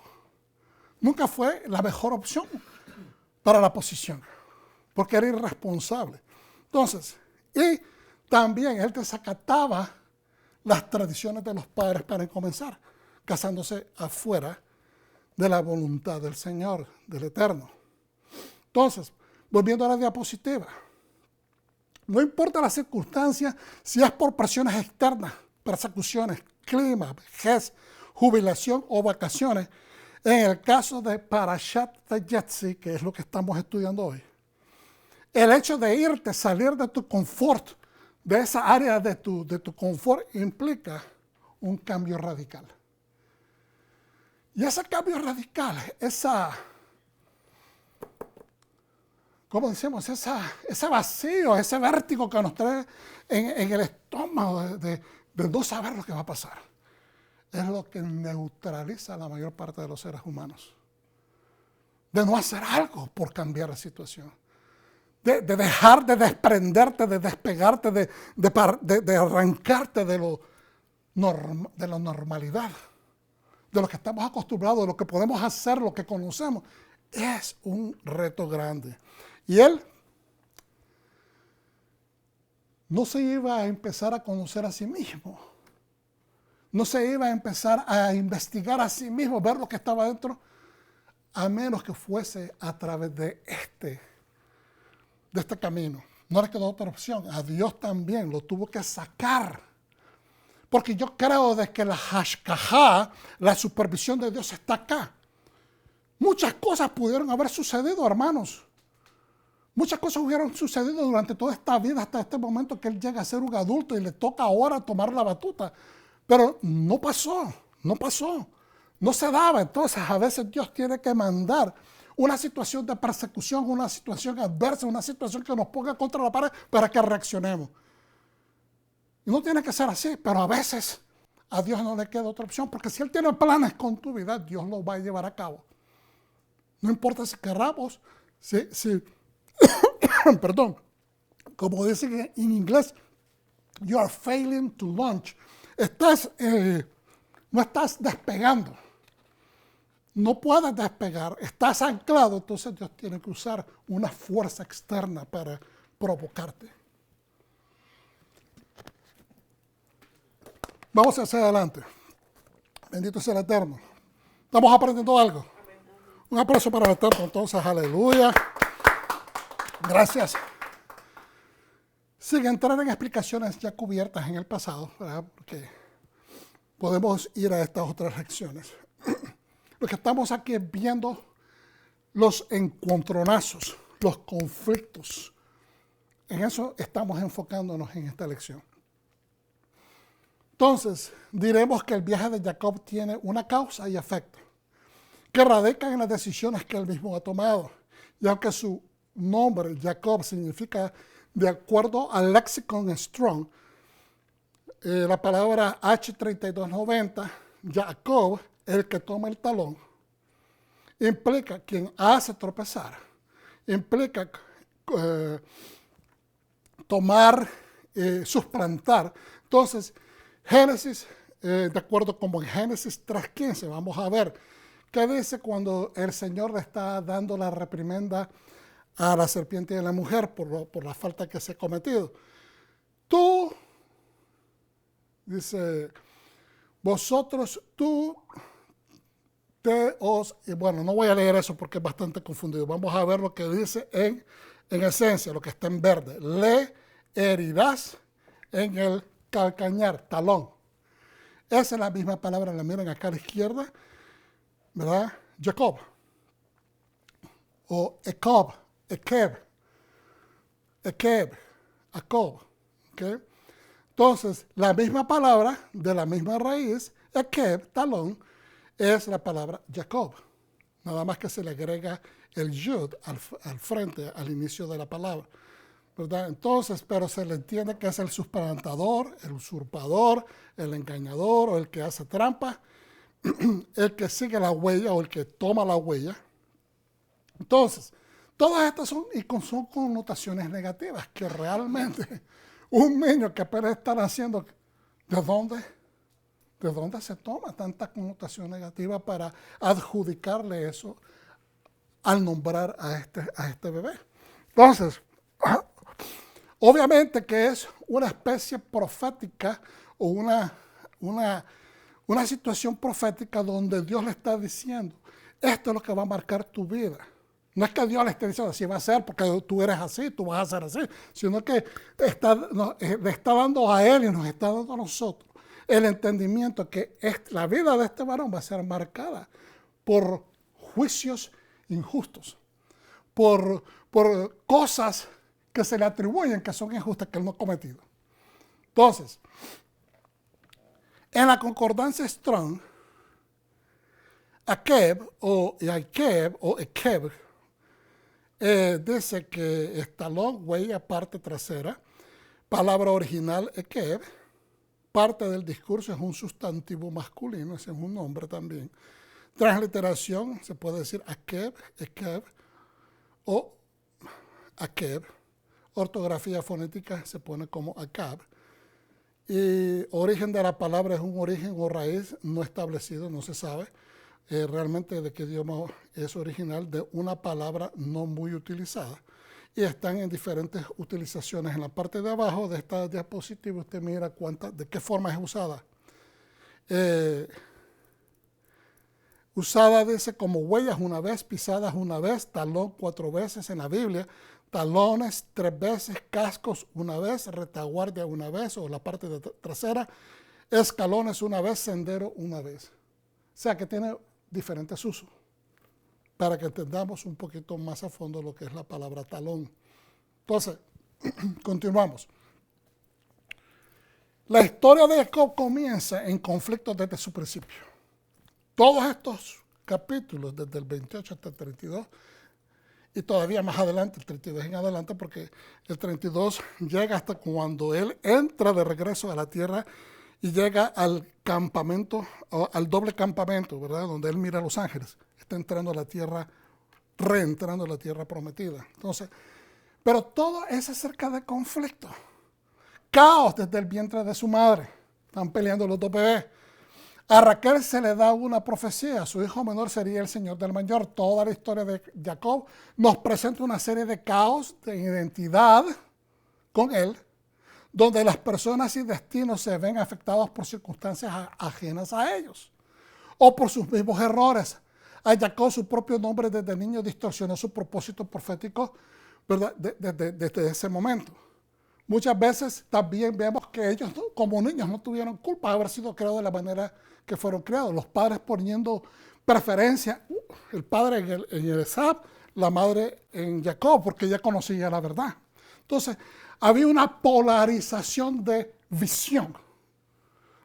Nunca fue la mejor opción para la posición, porque era irresponsable. Entonces, también él desacataba las tradiciones de los padres para comenzar, casándose afuera de la voluntad del Señor, del Eterno. Entonces, volviendo a la diapositiva, no importa la circunstancia, si es por presiones externas, persecuciones, clima, vejez, jubilación o vacaciones, en el caso de Parashat Vayetzi, que es lo que estamos estudiando hoy, el hecho de irte, salir de tu confort, de esa área de tu confort, implica un cambio radical. Y ese cambio radical, ¿cómo decimos? Ese vacío, ese vértigo que nos trae en el estómago de no saber lo que va a pasar, es lo que neutraliza a la mayor parte de los seres humanos. De no hacer algo por cambiar la situación. De dejar de desprenderte, de despegarte, de arrancarte de la normalidad, de lo que estamos acostumbrados, de lo que podemos hacer, lo que conocemos. Es un reto grande. Y él no se iba a empezar a conocer a sí mismo. No se iba a empezar a investigar a sí mismo, ver lo que estaba dentro, a menos que fuese a través de este camino. No le quedó otra opción. A Dios también lo tuvo que sacar. Porque yo creo de que la hashkajá, la supervisión de Dios está acá. Muchas cosas pudieron haber sucedido, hermanos. Muchas cosas hubieran sucedido durante toda esta vida, hasta este momento que él llega a ser un adulto y le toca ahora tomar la batuta. Pero no pasó. No se daba. Entonces a veces Dios tiene que mandar una situación de persecución, una situación adversa, una situación que nos ponga contra la pared para que reaccionemos. Y no tiene que ser así, pero a veces a Dios no le queda otra opción, porque si Él tiene planes con tu vida, Dios los va a llevar a cabo. No importa si querramos, perdón, como dicen en inglés, you are failing to launch. No estás despegando. No puedes despegar, estás anclado, entonces Dios tiene que usar una fuerza externa para provocarte. Vamos hacia adelante. Bendito sea el Eterno. Estamos aprendiendo algo. Un aplauso para el Eterno, entonces, aleluya. Gracias. Sin entrar en explicaciones ya cubiertas en el pasado, ¿verdad? Porque podemos ir a estas otras lecciones. Lo que estamos aquí es viendo los encontronazos, los conflictos. En eso estamos enfocándonos en esta lección. Entonces, diremos que el viaje de Jacob tiene una causa y efecto, que radican en las decisiones que él mismo ha tomado. Y aunque su nombre, Jacob, significa, de acuerdo al Lexicon Strong, la palabra H3290, Jacob, el que toma el talón, implica quien hace tropezar, implica tomar, suplantar. Entonces, Génesis, de acuerdo como en Génesis 3:15, vamos a ver qué dice cuando el Señor le está dando la reprimenda a la serpiente y a la mujer por la falta que se ha cometido. Tú, dice, vosotros, tú, te, os, y bueno, no voy a leer eso porque es bastante confundido. Vamos a ver lo que dice en esencia, lo que está en verde. Le herirás en el calcañar, talón. Esa es la misma palabra, la miren acá a la izquierda, ¿verdad? Jacob. O Ekeb. ¿Okay? Entonces, la misma palabra, de la misma raíz, Ekeb, talón, es la palabra Jacob. Nada más que se le agrega el yud al frente, al inicio de la palabra, ¿verdad? Entonces, pero se le entiende que es el suplantador, el usurpador, el engañador o el que hace trampa, el que sigue la huella o el que toma la huella. Entonces, todas estas son connotaciones negativas que realmente un niño que apenas está naciendo, ¿de dónde se toma tanta connotación negativa para adjudicarle eso al nombrar a este bebé? Entonces, obviamente que es una especie profética o una situación profética donde Dios le está diciendo, esto es lo que va a marcar tu vida. No es que Dios le esté diciendo así va a ser porque tú eres así, tú vas a ser así, sino que le está dando a él y nos está dando a nosotros el entendimiento que la vida de este varón va a ser marcada por juicios injustos, por cosas que se le atribuyen que son injustas que él no ha cometido. Entonces, en la concordancia Strong, Ekeb dice que es talón, huella, parte trasera. Palabra original, Ekeb. Parte del discurso es un sustantivo masculino, ese es un nombre también. Transliteración, se puede decir Ekeb o Akeb. Ortografía fonética se pone como Akab. Y origen de la palabra es un origen o raíz no establecido, no se sabe realmente de qué idioma es original, de una palabra no muy utilizada. Y están en diferentes utilizaciones. En la parte de abajo de esta diapositiva usted mira de qué forma es usada. Usada dice como huellas una vez, pisadas una vez, talón 4 veces en la Biblia, talones 3 veces, cascos una vez, retaguardia una vez o la parte trasera, escalones una vez, sendero una vez. O sea que tiene diferentes usos para que entendamos un poquito más a fondo lo que es la palabra talón. Entonces, continuamos. La historia de Jacob comienza en conflictos desde su principio. Todos estos capítulos, desde el 28 hasta el 32, y todavía más adelante, el 32 en adelante, porque el 32 llega hasta cuando él entra de regreso a la tierra y llega al campamento, al doble campamento, ¿verdad? Donde él mira a los ángeles. Está entrando a la tierra, reentrando a la tierra prometida. Entonces, pero todo es acerca de conflicto. Caos desde el vientre de su madre. Están peleando los dos bebés. A Raquel se le da una profecía. Su hijo menor sería el Señor del mayor. Toda la historia de Jacob nos presenta una serie de caos de identidad con él, donde las personas y destinos se ven afectados por circunstancias ajenas a ellos o por sus mismos errores. A Jacob su propio nombre desde niño distorsionó su propósito profético, ¿verdad? Desde ese momento. Muchas veces también vemos que ellos como niños no tuvieron culpa de haber sido creados de la manera que fueron creados. Los padres poniendo preferencia, el padre en el Esab, la madre en Jacob, porque ella conocía la verdad. Entonces, había una polarización de visión.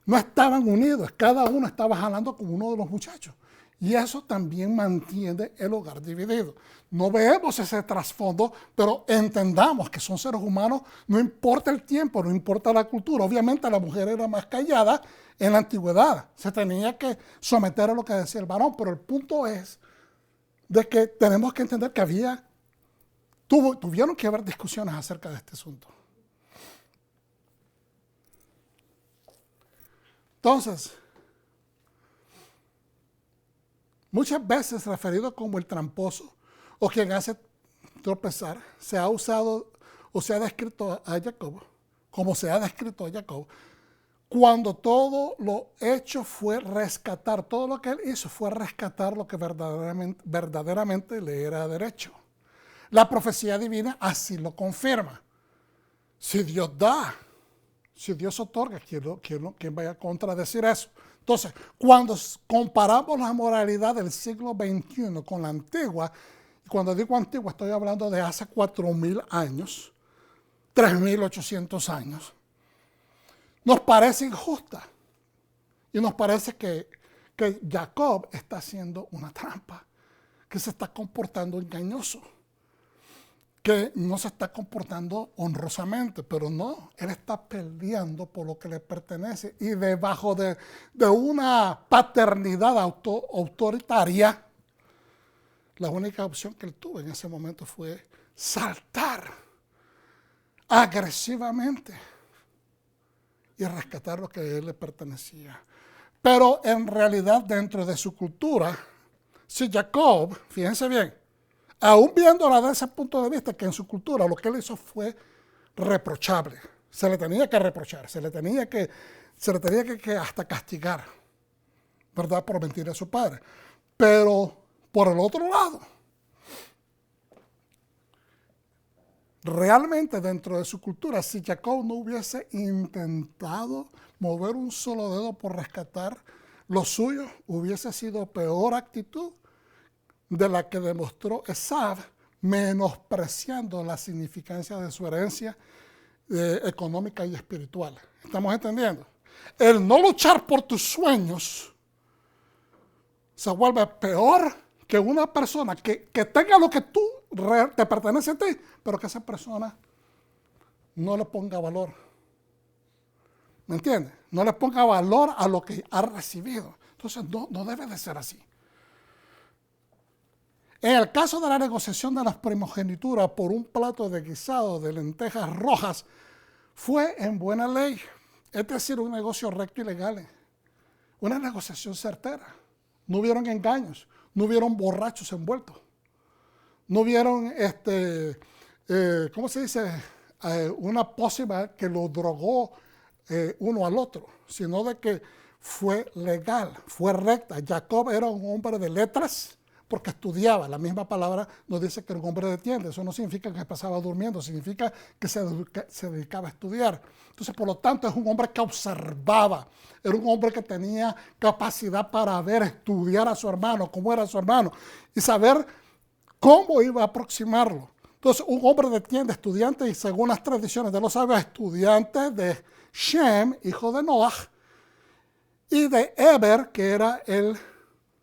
No estaban unidos, cada uno estaba jalando con uno de los muchachos. Y eso también mantiene el hogar dividido. No vemos ese trasfondo, pero entendamos que son seres humanos, no importa el tiempo, no importa la cultura. Obviamente la mujer era más callada en la antigüedad, se tenía que someter a lo que decía el varón, pero el punto es de que tenemos que entender que tuvieron que haber discusiones acerca de este asunto. Entonces, muchas veces referido como el tramposo o quien hace tropezar, se ha usado o se ha descrito a Jacob, como se ha descrito a Jacob, cuando todo lo hecho fue rescatar, todo lo que él hizo fue rescatar lo que verdaderamente le era derecho. La profecía divina así lo confirma. Si Dios da, si Dios otorga, ¿quién vaya a contradecir eso? Entonces, cuando comparamos la moralidad del siglo XXI con la antigua, y cuando digo antigua estoy hablando de hace 4.000 años, 3.800 años, nos parece injusta. Y nos parece que Jacob está haciendo una trampa, que se está comportando engañoso, que no se está comportando honrosamente, pero no, él está peleando por lo que le pertenece y debajo de una paternidad autoritaria, la única opción que él tuvo en ese momento fue saltar agresivamente y rescatar lo que a él le pertenecía. Pero en realidad dentro de su cultura, si Jacob, fíjense bien, aún viéndola desde ese punto de vista, que en su cultura lo que él hizo fue reprochable. Se le tenía que reprochar, se le tenía que hasta castigar, ¿verdad? Por mentir a su padre. Pero por el otro lado, realmente dentro de su cultura, si Jacob no hubiese intentado mover un solo dedo por rescatar lo suyo, hubiese sido peor actitud de la que demostró Esaú, menospreciando la significancia de su herencia económica y espiritual. ¿Estamos entendiendo? El no luchar por tus sueños se vuelve peor que una persona que tenga lo que te pertenece a ti, pero que esa persona no le ponga valor. ¿Me entiendes? No le ponga valor a lo que ha recibido. Entonces no debe de ser así. En el caso de la negociación de las primogenituras por un plato de guisado de lentejas rojas, fue en buena ley, es decir, un negocio recto y legal, una negociación certera. No hubieron engaños, no hubieron borrachos envueltos, no hubieron, ¿cómo se dice? Una pócima que lo drogó uno al otro, sino de que fue legal, fue recta. Jacob era un hombre de letras, porque estudiaba. La misma palabra nos dice que era un hombre de tienda. Eso no significa que pasaba durmiendo, significa que se dedicaba a estudiar. Entonces, por lo tanto, es un hombre que observaba. Era un hombre que tenía capacidad para ver, estudiar a su hermano, cómo era su hermano, y saber cómo iba a aproximarlo. Entonces, un hombre de tienda, estudiante, y según las tradiciones de los sabios, estudiante de Shem, hijo de Noah, y de Eber, que era el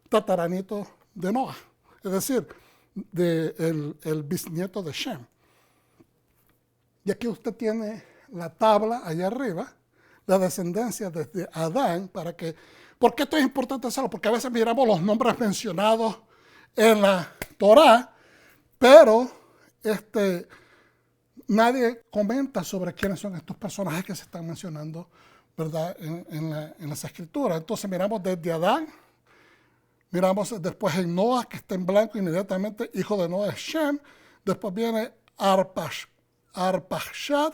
tataranito de Noah, es decir, el bisnieto de Shem. Y aquí usted tiene la tabla allá arriba, la descendencia desde Adán, ¿por qué esto es importante hacerlo? Porque a veces miramos los nombres mencionados en la Torá, pero nadie comenta sobre quiénes son estos personajes que se están mencionando, ¿verdad? En las escrituras. Entonces miramos desde Adán, miramos después en Noah, que está en blanco inmediatamente, hijo de Noah es Shem, después viene Arpachshad,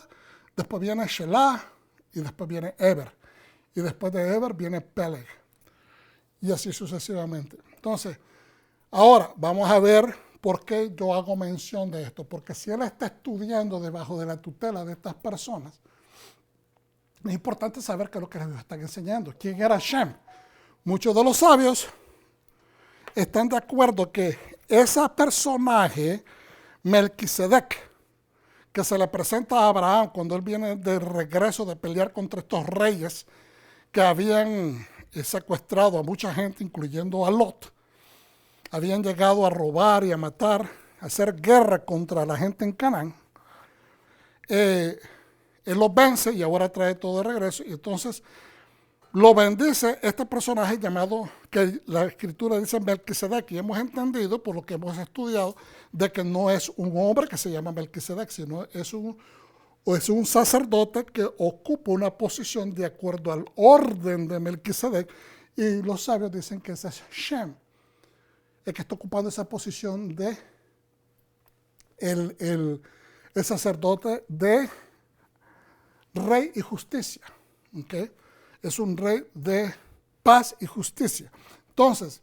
después viene Shelah, y después viene Eber. Y después de Eber viene Peleg. Y así sucesivamente. Entonces, ahora vamos a ver por qué yo hago mención de esto. Porque si él está estudiando debajo de la tutela de estas personas, es importante saber qué es lo que les están enseñando. ¿Quién era Shem? Muchos de los sabios están de acuerdo que ese personaje, Melquisedec, que se le presenta a Abraham cuando él viene de regreso de pelear contra estos reyes que habían secuestrado a mucha gente, incluyendo a Lot, habían llegado a robar y a matar, a hacer guerra contra la gente en Canaán. Él los vence y ahora trae todo de regreso. Y entonces lo bendice este personaje llamado, que la escritura dice Melquisedec, y hemos entendido por lo que hemos estudiado de que no es un hombre que se llama Melquisedec, sino es un sacerdote que ocupa una posición de acuerdo al orden de Melquisedec, y los sabios dicen que ese es Shem, el que está ocupando esa posición de el sacerdote de rey y justicia. ¿Okay? Es un rey de paz y justicia. Entonces,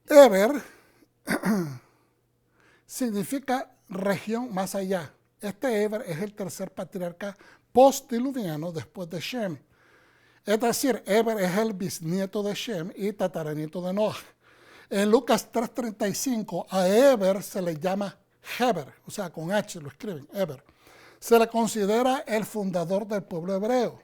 Eber significa región más allá. Este Eber es el tercer patriarca postdiluviano después de Shem. Es decir, Eber es el bisnieto de Shem y tataranieto de Noah. En Lucas 3:35 a Eber se le llama Heber, o sea, con H lo escriben, Eber. Se le considera el fundador del pueblo hebreo.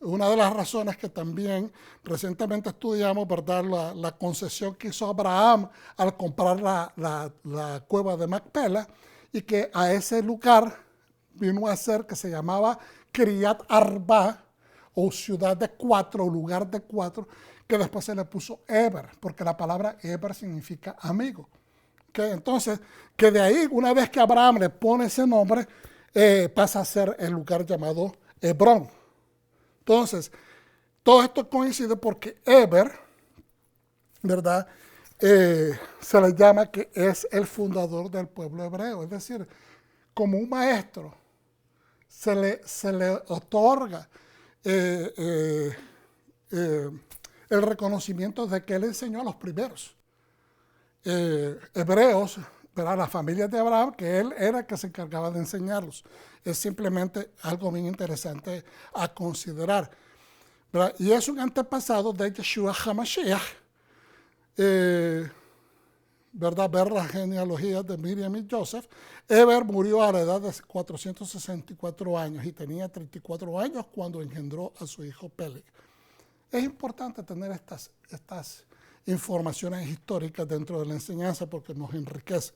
Una de las razones que también recientemente estudiamos, ¿verdad?, la concesión que hizo Abraham al comprar la cueva de Macpela, y que a ese lugar vino a ser que se llamaba Criat Arba, o ciudad de cuatro, o lugar de cuatro, que después se le puso Eber, porque la palabra Eber significa amigo. ¿Okay? Entonces, que de ahí, una vez que Abraham le pone ese nombre, pasa a ser el lugar llamado Hebrón. Entonces, todo esto coincide porque Eber, ¿verdad?, se le llama que es el fundador del pueblo hebreo. Es decir, como un maestro, se le otorga el reconocimiento de que él enseñó a los primeros hebreos, ¿verdad?, las familias de Abraham, que él era el que se encargaba de enseñarlos. Es simplemente algo bien interesante a considerar, ¿verdad? Y es un antepasado de Yeshua HaMashiach, ¿verdad? Ver las genealogías de Miriam y Joseph. Eber murió a la edad de 464 años y tenía 34 años cuando engendró a su hijo Peleg. Es importante tener estas informaciones históricas dentro de la enseñanza porque nos enriquece.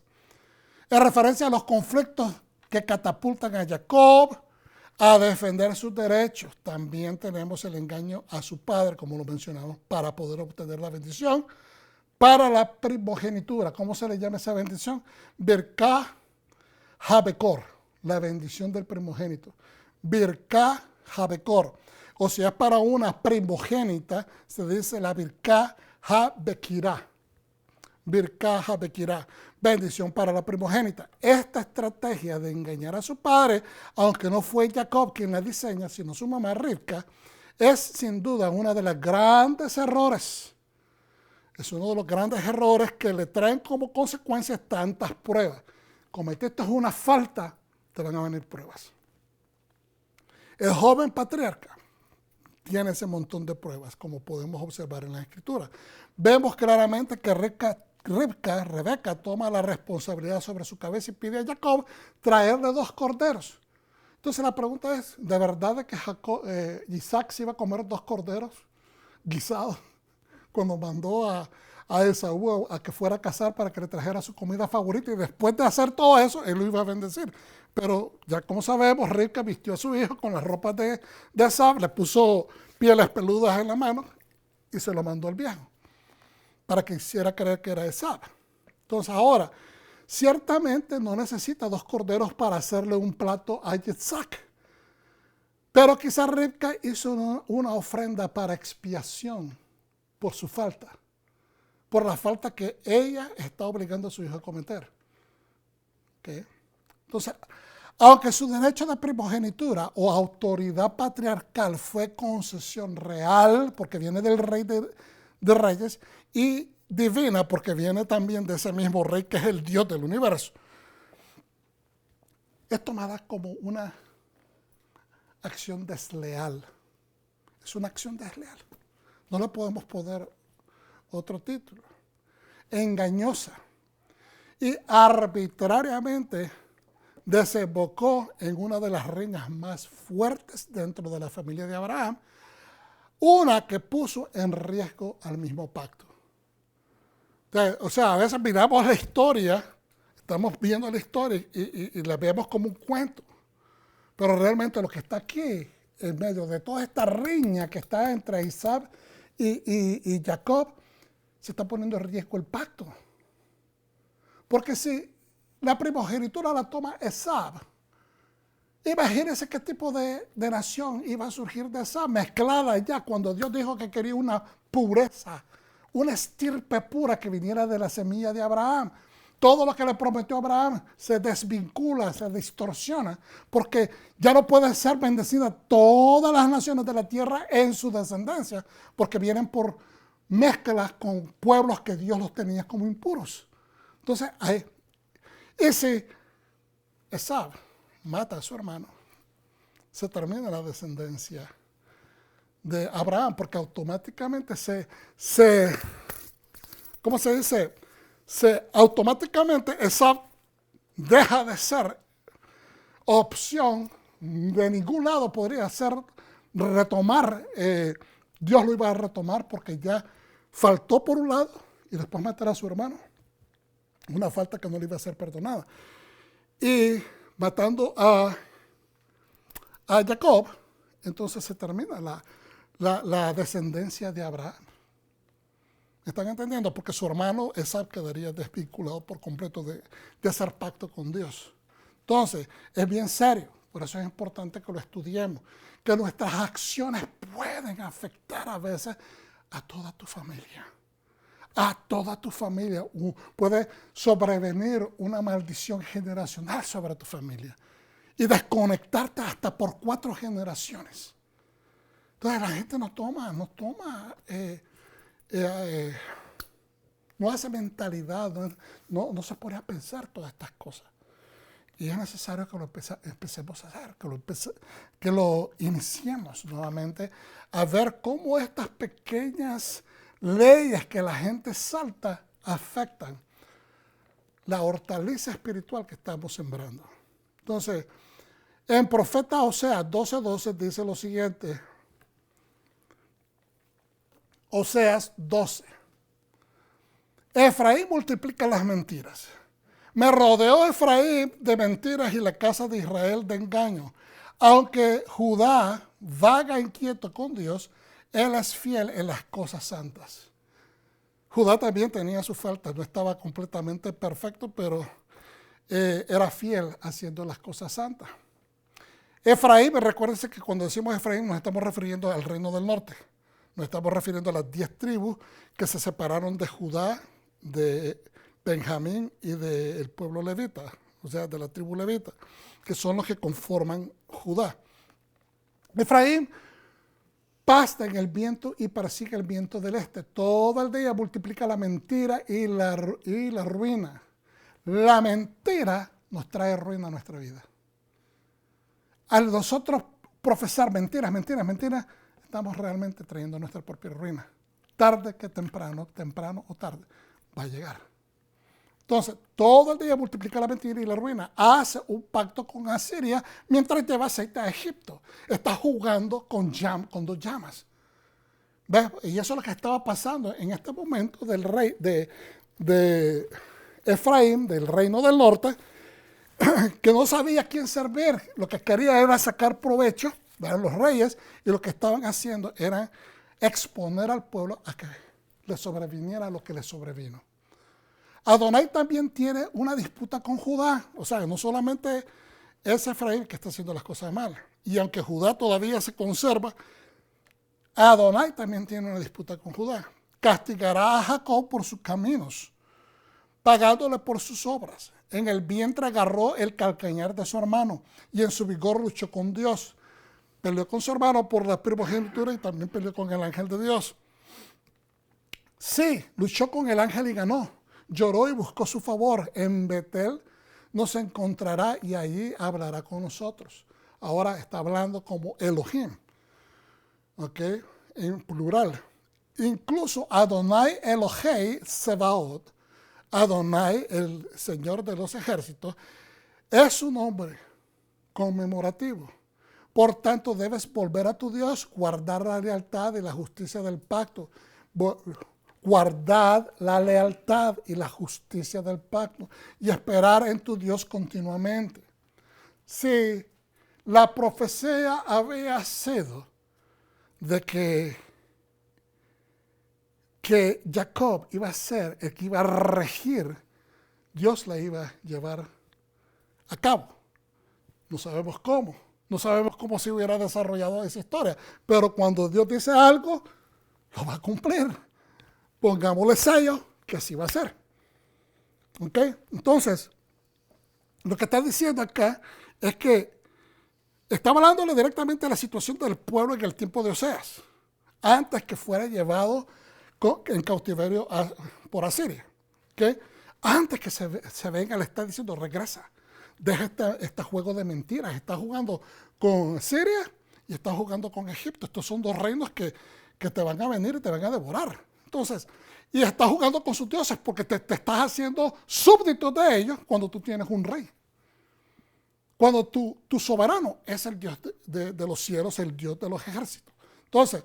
En referencia a los conflictos que catapultan a Jacob a defender sus derechos, también tenemos el engaño a su padre, como lo mencionamos, para poder obtener la bendición para la primogenitura. ¿Cómo se le llama esa bendición? Birká Habekor, la bendición del primogénito. Birká Habekor. O si es para una primogénita, se dice la Birká Habekirá. Birká Habekirá, bendición para la primogénita. Esta estrategia de engañar a su padre, aunque no fue Jacob quien la diseña, sino su mamá Rivka, es sin duda uno de los grandes errores. Es uno de los grandes errores que le traen como consecuencia tantas pruebas. Cometiste una falta, te van a venir pruebas. El joven patriarca tiene ese montón de pruebas, como podemos observar en la Escritura. Vemos claramente que Rebeca toma la responsabilidad sobre su cabeza y pide a Jacob traerle 2 corderos. Entonces la pregunta es, ¿de verdad que Isaac se iba a comer 2 corderos guisados cuando mandó a Esaú a que fuera a cazar para que le trajera su comida favorita, y después de hacer todo eso, él lo iba a bendecir? Pero ya como sabemos, Rivka vistió a su hijo con las ropas de Esaú, le puso pieles peludas en la mano y se lo mandó al viejo para que hiciera creer que era Esaú. Entonces ahora, ciertamente no necesita 2 corderos para hacerle un plato a Isaac, pero quizás Rivka hizo una ofrenda para expiación por su falta, por la falta que ella está obligando a su hijo a cometer. ¿Okay? Entonces, aunque su derecho de primogenitura o autoridad patriarcal fue concesión real, porque viene del rey de reyes, y divina, porque viene también de ese mismo rey que es el Dios del universo, es tomada como una acción desleal. Es una acción desleal. No le podemos poner otro título, engañosa y arbitrariamente desembocó en una de las reinas más fuertes dentro de la familia de Abraham, una que puso en riesgo al mismo pacto. O sea, a veces miramos la historia, estamos viendo la historia y la vemos como un cuento, pero realmente lo que está aquí, en medio de toda esta riña que está entre Isaac y Jacob, se está poniendo en riesgo el pacto. Porque si la primogenitura la toma Esab, imagínense qué tipo de nación iba a surgir de Esab, mezclada ya cuando Dios dijo que quería una pureza, una estirpe pura que viniera de la semilla de Abraham. Todo lo que le prometió a Abraham se desvincula, se distorsiona, porque ya no pueden ser bendecidas todas las naciones de la tierra en su descendencia, porque vienen por mezclas con pueblos que Dios los tenía como impuros. Entonces, y si Esab mata a su hermano, se termina la descendencia de Abraham, porque automáticamente ¿cómo se dice? Automáticamente Esab deja de ser opción, de ningún lado podría ser retomar, Dios lo iba a retomar porque ya faltó por un lado y después matar a su hermano, una falta que no le iba a ser perdonada. Y matando a Jacob, entonces se termina la descendencia de Abraham. ¿Están entendiendo? Porque su hermano Esab quedaría desvinculado por completo de hacer pacto con Dios. Entonces, es bien serio. Por eso es importante que lo estudiemos. Que nuestras acciones pueden afectar a veces a toda tu familia. A toda tu familia. Puede sobrevenir una maldición generacional sobre tu familia. Y desconectarte hasta por 4 generaciones. Entonces, la gente no hace mentalidad, no se pone a pensar todas estas cosas. Y es necesario que lo empecemos a hacer, que lo iniciemos nuevamente a ver cómo estas pequeñas leyes que la gente salta afectan la hortaliza espiritual que estamos sembrando. Entonces, en Profeta Oseas 12:12 dice lo siguiente. Oseas 12. Efraín multiplica las mentiras. Me rodeó Efraín de mentiras y la casa de Israel de engaño. Aunque Judá vaga inquieto con Dios, él es fiel en las cosas santas. Judá también tenía sus faltas, no estaba completamente perfecto, pero era fiel haciendo las cosas santas. Efraín, recuérdense que cuando decimos Efraín nos estamos refiriendo al reino del norte. Nos estamos refiriendo a las 10 tribus que se separaron de Judá, de Benjamín y del pueblo levita, o sea, de la tribu levita, que son los que conforman Judá. Efraín pasta en el viento y persigue el viento del este. Todo el día multiplica la mentira y la ruina. La mentira nos trae ruina a nuestra vida. Al nosotros profesar mentiras, estamos realmente trayendo nuestra propia ruina. Tarde que temprano o tarde, va a llegar. Entonces, todo el día multiplica la mentira y la ruina. Hace un pacto con Asiria mientras lleva aceite a Egipto. Está jugando con 2 llamas. ¿Ves? Y eso es lo que estaba pasando en este momento del rey de Efraín, del reino del norte, que no sabía a quién servir. Lo que quería era sacar provecho, eran los reyes, y lo que estaban haciendo era exponer al pueblo a que le sobreviniera lo que le sobrevino. Adonai también tiene una disputa con Judá, o sea, no solamente es Efraín que está haciendo las cosas mal, y aunque Judá todavía se conserva, Adonai también tiene una disputa con Judá. Castigará a Jacob por sus caminos, pagándole por sus obras. En el vientre agarró el calcañar de su hermano, y en su vigor luchó con Dios. Peleó con su hermano por la primogenitura y también peleó con el ángel de Dios. Sí, luchó con el ángel y ganó. Lloró y buscó su favor. En Betel nos encontrará y allí hablará con nosotros. Ahora está hablando como Elohim, ¿ok? En plural. incluso Adonai Elohei Sebaot, Adonai, el Señor de los ejércitos, es un nombre conmemorativo. Por tanto, debes volver a tu Dios, guardar la lealtad y la justicia del pacto. Guardad la lealtad y la justicia del pacto y esperar en tu Dios continuamente. Si la profecía había sido de que Jacob iba a ser el que iba a regir, Dios la iba a llevar a cabo. No sabemos cómo. No sabemos cómo se hubiera desarrollado esa historia. Pero cuando Dios dice algo, lo va a cumplir. Pongámosle sello que así va a ser. ¿Ok? Entonces, lo que está diciendo acá es que está hablándole directamente de la situación del pueblo en el tiempo de Oseas, antes que fuera llevado en cautiverio por Asiria. ¿Okay? Antes que se venga, le está diciendo, regresa. Deja este juego de mentiras. Está jugando con Siria y está jugando con Egipto. Estos son dos reinos que te van a venir y te van a devorar. Entonces, y está jugando con sus dioses porque te estás haciendo súbdito de ellos cuando tú tienes un rey. Cuando tu soberano es el Dios de los cielos, el Dios de los ejércitos. Entonces,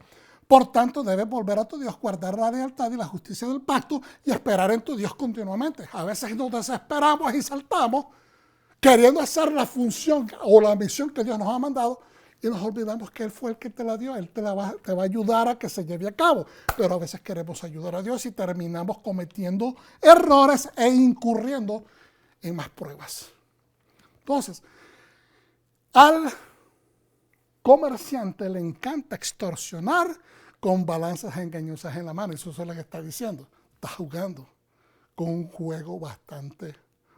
por tanto, debes volver a tu Dios, guardar la lealtad y la justicia del pacto y esperar en tu Dios continuamente. A veces nos desesperamos y saltamos queriendo hacer la función o la misión que Dios nos ha mandado y nos olvidamos que Él fue el que te la dio. Él te va a ayudar a que se lleve a cabo. Pero a veces queremos ayudar a Dios y terminamos cometiendo errores e incurriendo en más pruebas. Entonces, al comerciante le encanta extorsionar con balanzas engañosas en la mano. Eso es lo que está diciendo. Está jugando con un juego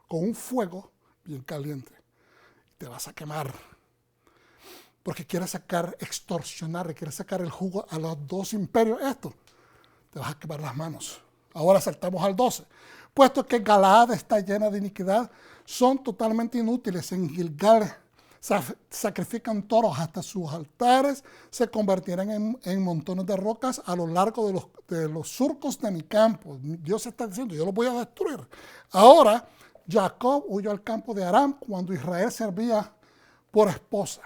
con un fuego bien caliente. Te vas a quemar. Porque quiere extorsionar, quiere sacar el jugo a los dos imperios. Esto, te vas a quemar las manos. Ahora saltamos al 12. Puesto que Galaad está llena de iniquidad, son totalmente inútiles. En Gilgal sacrifican toros hasta sus altares, se convertirán en montones de rocas a lo largo de los surcos de mi campo. Dios está diciendo, yo los voy a destruir. Ahora, Jacob huyó al campo de Aram cuando Israel servía por esposa.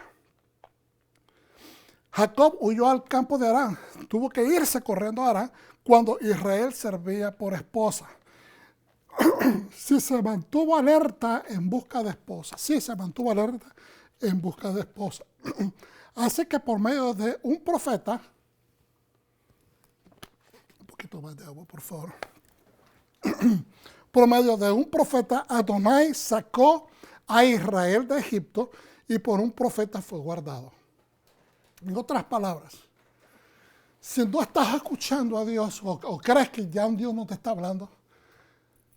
Jacob huyó al campo de Aram, tuvo que irse corriendo a Aram cuando Israel servía por esposa. Sí se mantuvo alerta en busca de esposa. Sí se mantuvo alerta en busca de esposa. Así que por medio de un profeta, un poquito más de agua, por favor. Por medio de un profeta, Adonai sacó a Israel de Egipto y por un profeta fue guardado. En otras palabras, si no estás escuchando a Dios o crees que ya un Dios no te está hablando,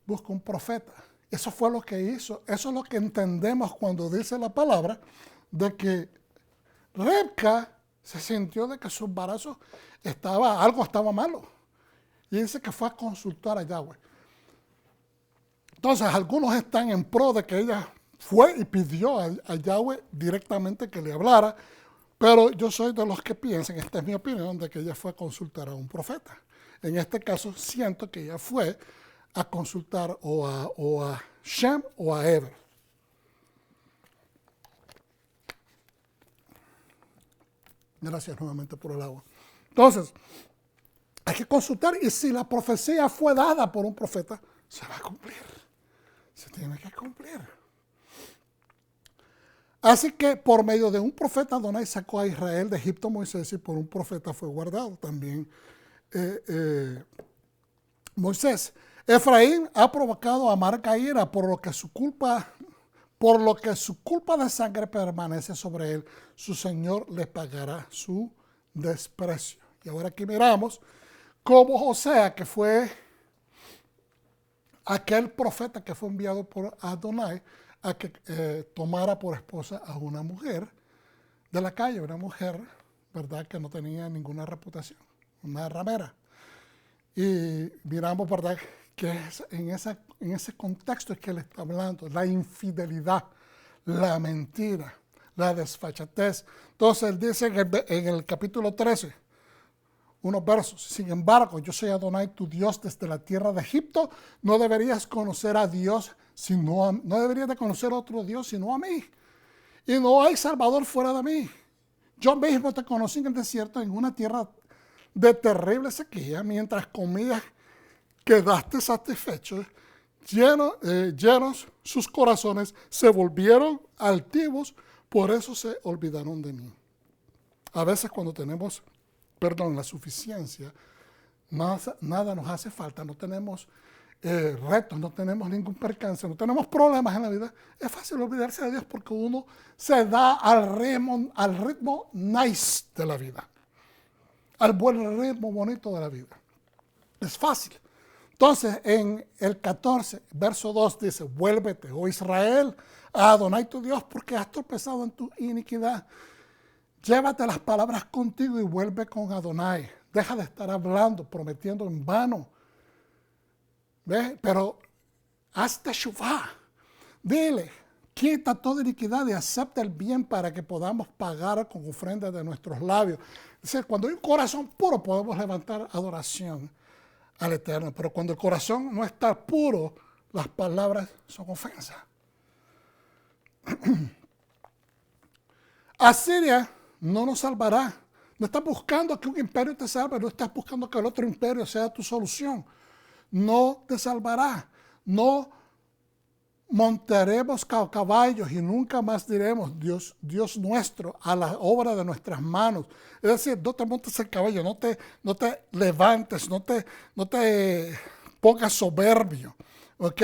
busca un profeta. Eso fue lo que hizo. Eso es lo que entendemos cuando dice la palabra de que Rebca se sintió de que su embarazo algo estaba malo. Y dice que fue a consultar a Yahweh. Entonces, algunos están en pro de que ella fue y pidió a Yahweh directamente que le hablara, pero yo soy de los que piensan, esta es mi opinión, de que ella fue a consultar a un profeta. En este caso, siento que ella fue a consultar o a Shem o a Eber. Gracias nuevamente por el agua. Entonces, hay que consultar y si la profecía fue dada por un profeta, se va a cumplir. Se tiene que cumplir. Así que por medio de un profeta Adonai sacó a Israel de Egipto, Moisés, y por un profeta fue guardado también Moisés. Efraín ha provocado amarga ira por lo que su culpa de sangre permanece sobre él. Su Señor le pagará su desprecio. Y ahora aquí miramos cómo José, que fue aquel profeta que fue enviado por Adonai a que tomara por esposa a una mujer de la calle, una mujer, ¿verdad?, que no tenía ninguna reputación, una ramera. Y miramos, ¿verdad?, que en ese contexto es que él está hablando, la infidelidad, la mentira, la desfachatez. Entonces él dice en el capítulo 13, unos versos. Sin embargo, yo soy Adonai, tu Dios, desde la tierra de Egipto. No deberías conocer a Dios, no deberías de conocer a otro Dios sino a mí. Y no hay Salvador fuera de mí. Yo mismo te conocí en el desierto, en una tierra de terrible sequía, mientras comías quedaste satisfecho. Llenos sus corazones, se volvieron altivos, por eso se olvidaron de mí. A veces cuando tenemos, la suficiencia, nada nos hace falta, no tenemos retos, no tenemos ningún percance, no tenemos problemas en la vida, es fácil olvidarse de Dios porque uno se da al ritmo nice de la vida, al buen ritmo bonito de la vida. Es fácil. Entonces, en el 14, verso 2 dice, vuélvete, oh Israel, a Adonai tu Dios, porque has tropezado en tu iniquidad. Llévate las palabras contigo y vuelve con Adonai. Deja de estar hablando, prometiendo en vano. ¿Ves? Pero haz teshuvá. Dile, quita toda iniquidad y acepta el bien para que podamos pagar con ofrendas de nuestros labios. Es decir, cuando hay un corazón puro podemos levantar adoración al Eterno. Pero cuando el corazón no está puro, las palabras son ofensas. Asiria no nos salvará. No estás buscando que un imperio te salve, no estás buscando que el otro imperio sea tu solución. No te salvará. No montaremos caballos y nunca más diremos Dios nuestro a la obra de nuestras manos. Es decir, no te montes el caballo, no te levantes, no te pongas soberbio, ¿ok?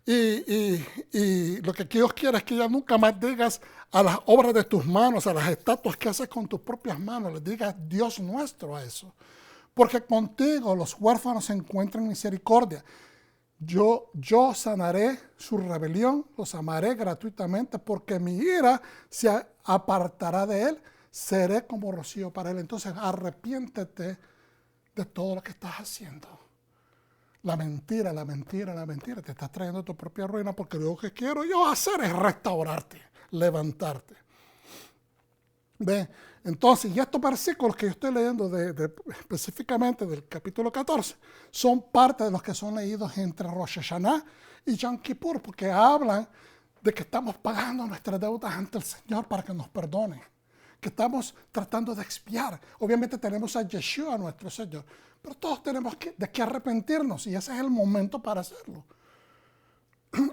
Y lo que Dios quiere es que ya nunca más digas a las obras de tus manos, a las estatuas que haces con tus propias manos, le digas Dios nuestro a eso. Porque contigo los huérfanos encuentran misericordia. Yo sanaré su rebelión, los amaré gratuitamente, porque mi ira se apartará de él, seré como rocío para él. Entonces arrepiéntete de todo lo que estás haciendo. La mentira, te estás trayendo tu propia ruina, porque lo que quiero yo hacer es restaurarte, levantarte. ¿Ve? Entonces, y estos versículos que yo estoy leyendo específicamente del capítulo 14 son parte de los que son leídos entre Rosh Hashanah y Yom Kippur, porque hablan de que estamos pagando nuestras deudas ante el Señor para que nos perdone, que estamos tratando de expiar. Obviamente tenemos a Yeshua, nuestro Señor, pero todos tenemos de que arrepentirnos y ese es el momento para hacerlo.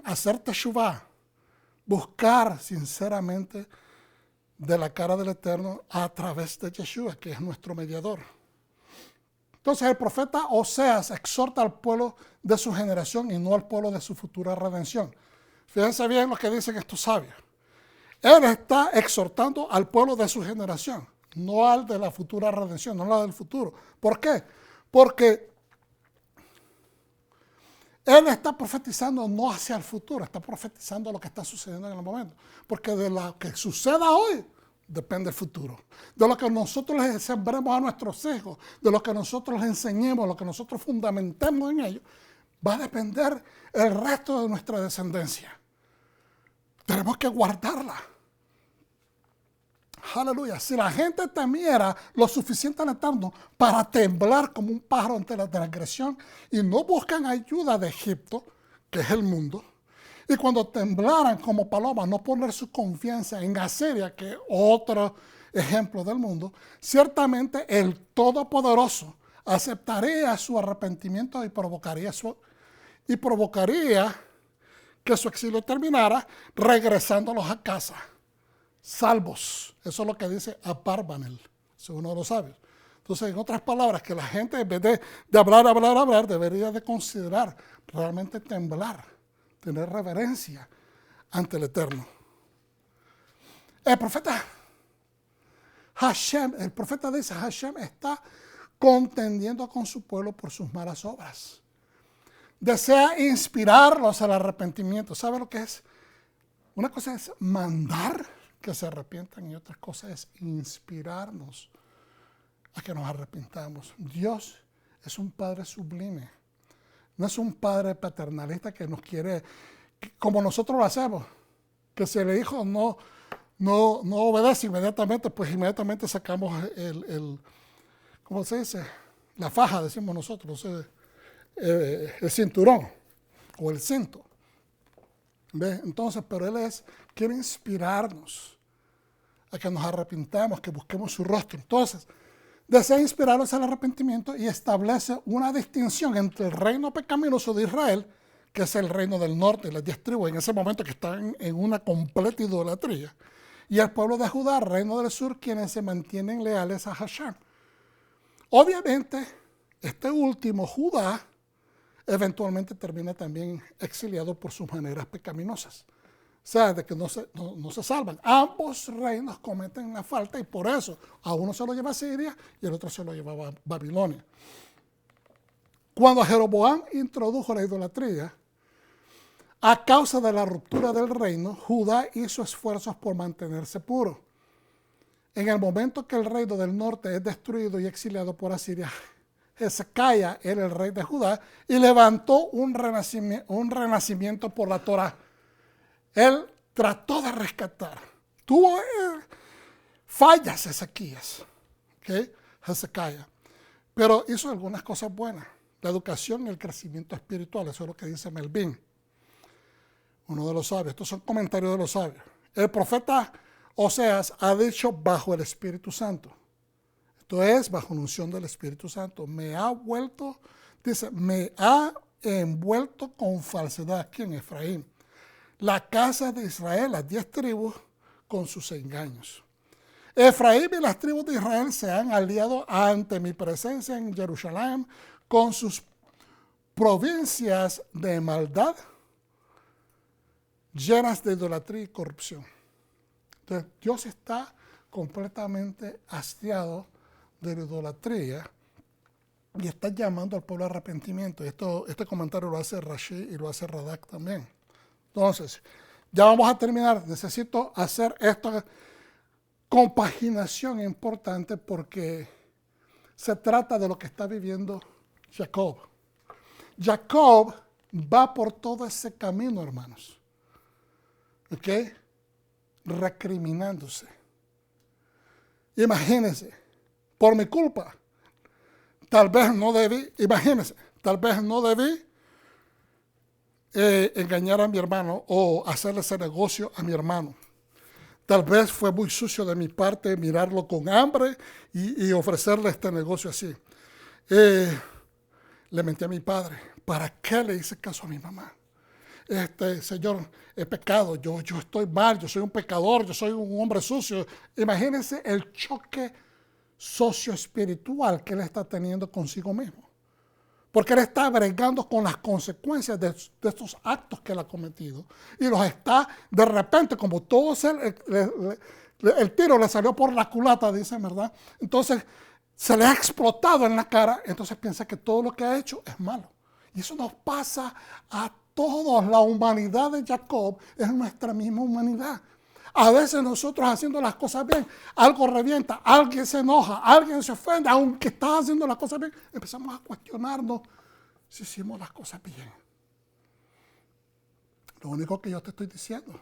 Hacer teshuvah, buscar sinceramente de la cara del Eterno a través de Yeshua, que es nuestro mediador. Entonces el profeta Oseas exhorta al pueblo de su generación y no al pueblo de su futura redención. Fíjense bien lo que dicen estos sabios. Él está exhortando al pueblo de su generación, no al de la futura redención, no al del futuro. ¿Por qué? Porque él está profetizando no hacia el futuro, está profetizando lo que está sucediendo en el momento. Porque de lo que suceda hoy depende el futuro. De lo que nosotros les sembremos a nuestros hijos, de lo que nosotros les enseñemos, lo que nosotros fundamentemos en ellos, va a depender el resto de nuestra descendencia. Tenemos que guardarla. Aleluya. Si la gente temiera lo suficiente al Eterno para temblar como un pájaro ante la transgresión y no buscan ayuda de Egipto, que es el mundo, y cuando temblaran como palomas, no poner su confianza en Asiria, que es otro ejemplo del mundo, ciertamente el Todopoderoso aceptaría su arrepentimiento y provocaría que su exilio terminara regresándolos a casa, salvos. Eso es lo que dice Abarbanel, es uno de los sabios. Entonces, en otras palabras, que la gente en vez de hablar, debería de considerar realmente temblar, tener reverencia ante el Eterno. El profeta dice, Hashem está contendiendo con su pueblo por sus malas obras. Desea inspirarlos al arrepentimiento. ¿Sabe lo que es? Una cosa es mandar que se arrepientan y otra cosa es inspirarnos a que nos arrepintamos. Dios es un Padre sublime. No es un Padre paternalista que nos quiere, como nosotros lo hacemos, que si el hijo no obedece inmediatamente, pues inmediatamente sacamos ¿cómo se dice? La faja, decimos nosotros, el cinturón o el cinto. ¿Ve? Entonces, pero Él quiere inspirarnos a que nos arrepintamos, que busquemos su rostro. Entonces, desea inspirarnos al arrepentimiento y establece una distinción entre el reino pecaminoso de Israel, que es el reino del norte, las 10 tribus, en ese momento que están en una completa idolatría, y el pueblo de Judá, el reino del sur, quienes se mantienen leales a Hashem. Obviamente, este último, Judá, eventualmente termina también exiliado por sus maneras pecaminosas. O sea, de que no se salvan. Ambos reinos cometen la falta y por eso a uno se lo lleva a Siria y el otro se lo lleva a Babilonia. Cuando Jeroboam introdujo la idolatría, a causa de la ruptura del reino, Judá hizo esfuerzos por mantenerse puro. En el momento que el reino del norte es destruido y exiliado por Asiria, Hezequías era el rey de Judá y levantó un renacimiento por la Torá. Él trató de rescatar. Tuvo fallas Hezequías, Hezequías, pero hizo algunas cosas buenas. La educación y el crecimiento espiritual, eso es lo que dice Melvin, uno de los sabios. Estos son comentarios de los sabios. El profeta Oseas ha dicho bajo el Espíritu Santo. Esto es bajo la unción del Espíritu Santo. Me ha envuelto con falsedad aquí en Efraín. La casa de Israel, las 10 tribus, con sus engaños. Efraín y las tribus de Israel se han aliado ante mi presencia en Jerusalén con sus provincias de maldad, llenas de idolatría y corrupción. Entonces, Dios está completamente hastiado de la idolatría y está llamando al pueblo a arrepentimiento. Este comentario lo hace Rashi y lo hace Radak también. Entonces, ya vamos a terminar. Necesito hacer esta compaginación importante porque se trata de lo que está viviendo Jacob. Jacob va por todo ese camino, hermanos. ¿Ok? Recriminándose. Imagínense, por mi culpa, tal vez no debí engañar a mi hermano o hacerle ese negocio a mi hermano. Tal vez fue muy sucio de mi parte mirarlo con hambre y ofrecerle este negocio así. Le mentí a mi padre. ¿Para qué le hice caso a mi mamá? Señor, he pecado, yo estoy mal, yo soy un pecador, yo soy un hombre sucio. Imagínense el choque socioespiritual que él está teniendo consigo mismo. Porque él está bregando con las consecuencias de estos actos que él ha cometido. Y los está, de repente, como todos el tiro le salió por la culata, dicen, ¿verdad? Entonces, se le ha explotado en la cara, entonces piensa que todo lo que ha hecho es malo. Y eso nos pasa a todos. La humanidad de Jacob es nuestra misma humanidad. A veces nosotros haciendo las cosas bien, algo revienta, alguien se enoja, alguien se ofende, aunque está haciendo las cosas bien, empezamos a cuestionarnos si hicimos las cosas bien. Lo único que yo te estoy diciendo,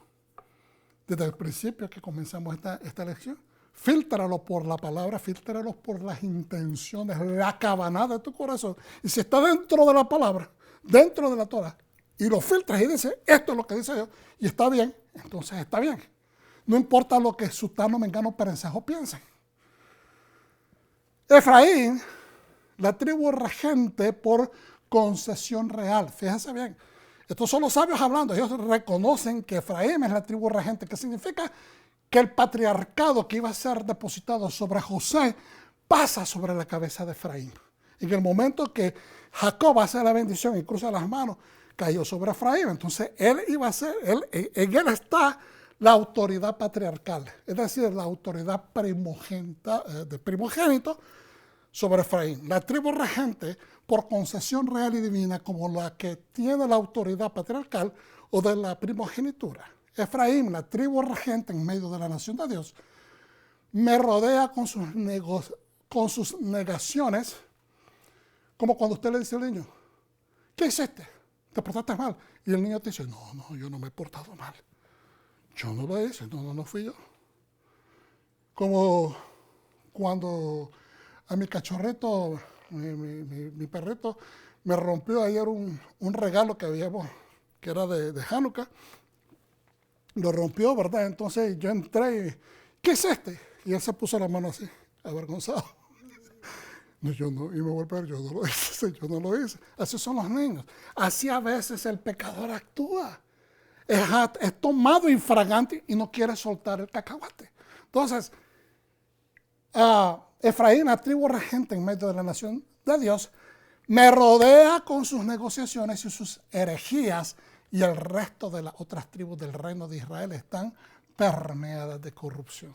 desde el principio que comenzamos esta lección, fíltralo por la palabra, fíltralo por las intenciones, la cabanada de tu corazón. Y si está dentro de la palabra, dentro de la Torah, y lo filtras y dices, esto es lo que dice Dios, y está bien, entonces está bien. No importa lo que sutano, mengano, perencejo piensen. Efraín, la tribu regente por concesión real. Fíjense bien, estos son los sabios hablando. Ellos reconocen que Efraín es la tribu regente, que significa que el patriarcado que iba a ser depositado sobre José pasa sobre la cabeza de Efraín. En el momento que Jacob hace la bendición y cruza las manos, cayó sobre Efraín. Entonces él iba a ser, en él está la autoridad patriarcal, es decir, la autoridad primogénito sobre Efraín. La tribu regente, por concesión real y divina, como la que tiene la autoridad patriarcal o de la primogenitura. Efraín, la tribu regente en medio de la nación de Dios, me rodea con sus negaciones, como cuando usted le dice al niño, ¿qué hiciste? ¿Te portaste mal? Y el niño te dice, no, yo no me he portado mal. Yo no lo hice, no fui yo. Como cuando A mi cachorrito, mi perrito, me rompió ayer un regalo que habíamos, que era de Hanukkah. Lo rompió, ¿verdad? Entonces yo entré y, ¿qué es este? Y él se puso la mano así, avergonzado. No, yo no, y me vuelve a ver, yo no lo hice, yo no lo hice. Así son los niños. Así a veces el pecador actúa. Es tomado infragante y no quiere soltar el cacahuate. Entonces, Efraín, la tribu regente en medio de la nación de Dios, me rodea con sus negociaciones y sus herejías, y el resto de las otras tribus del reino de Israel están permeadas de corrupción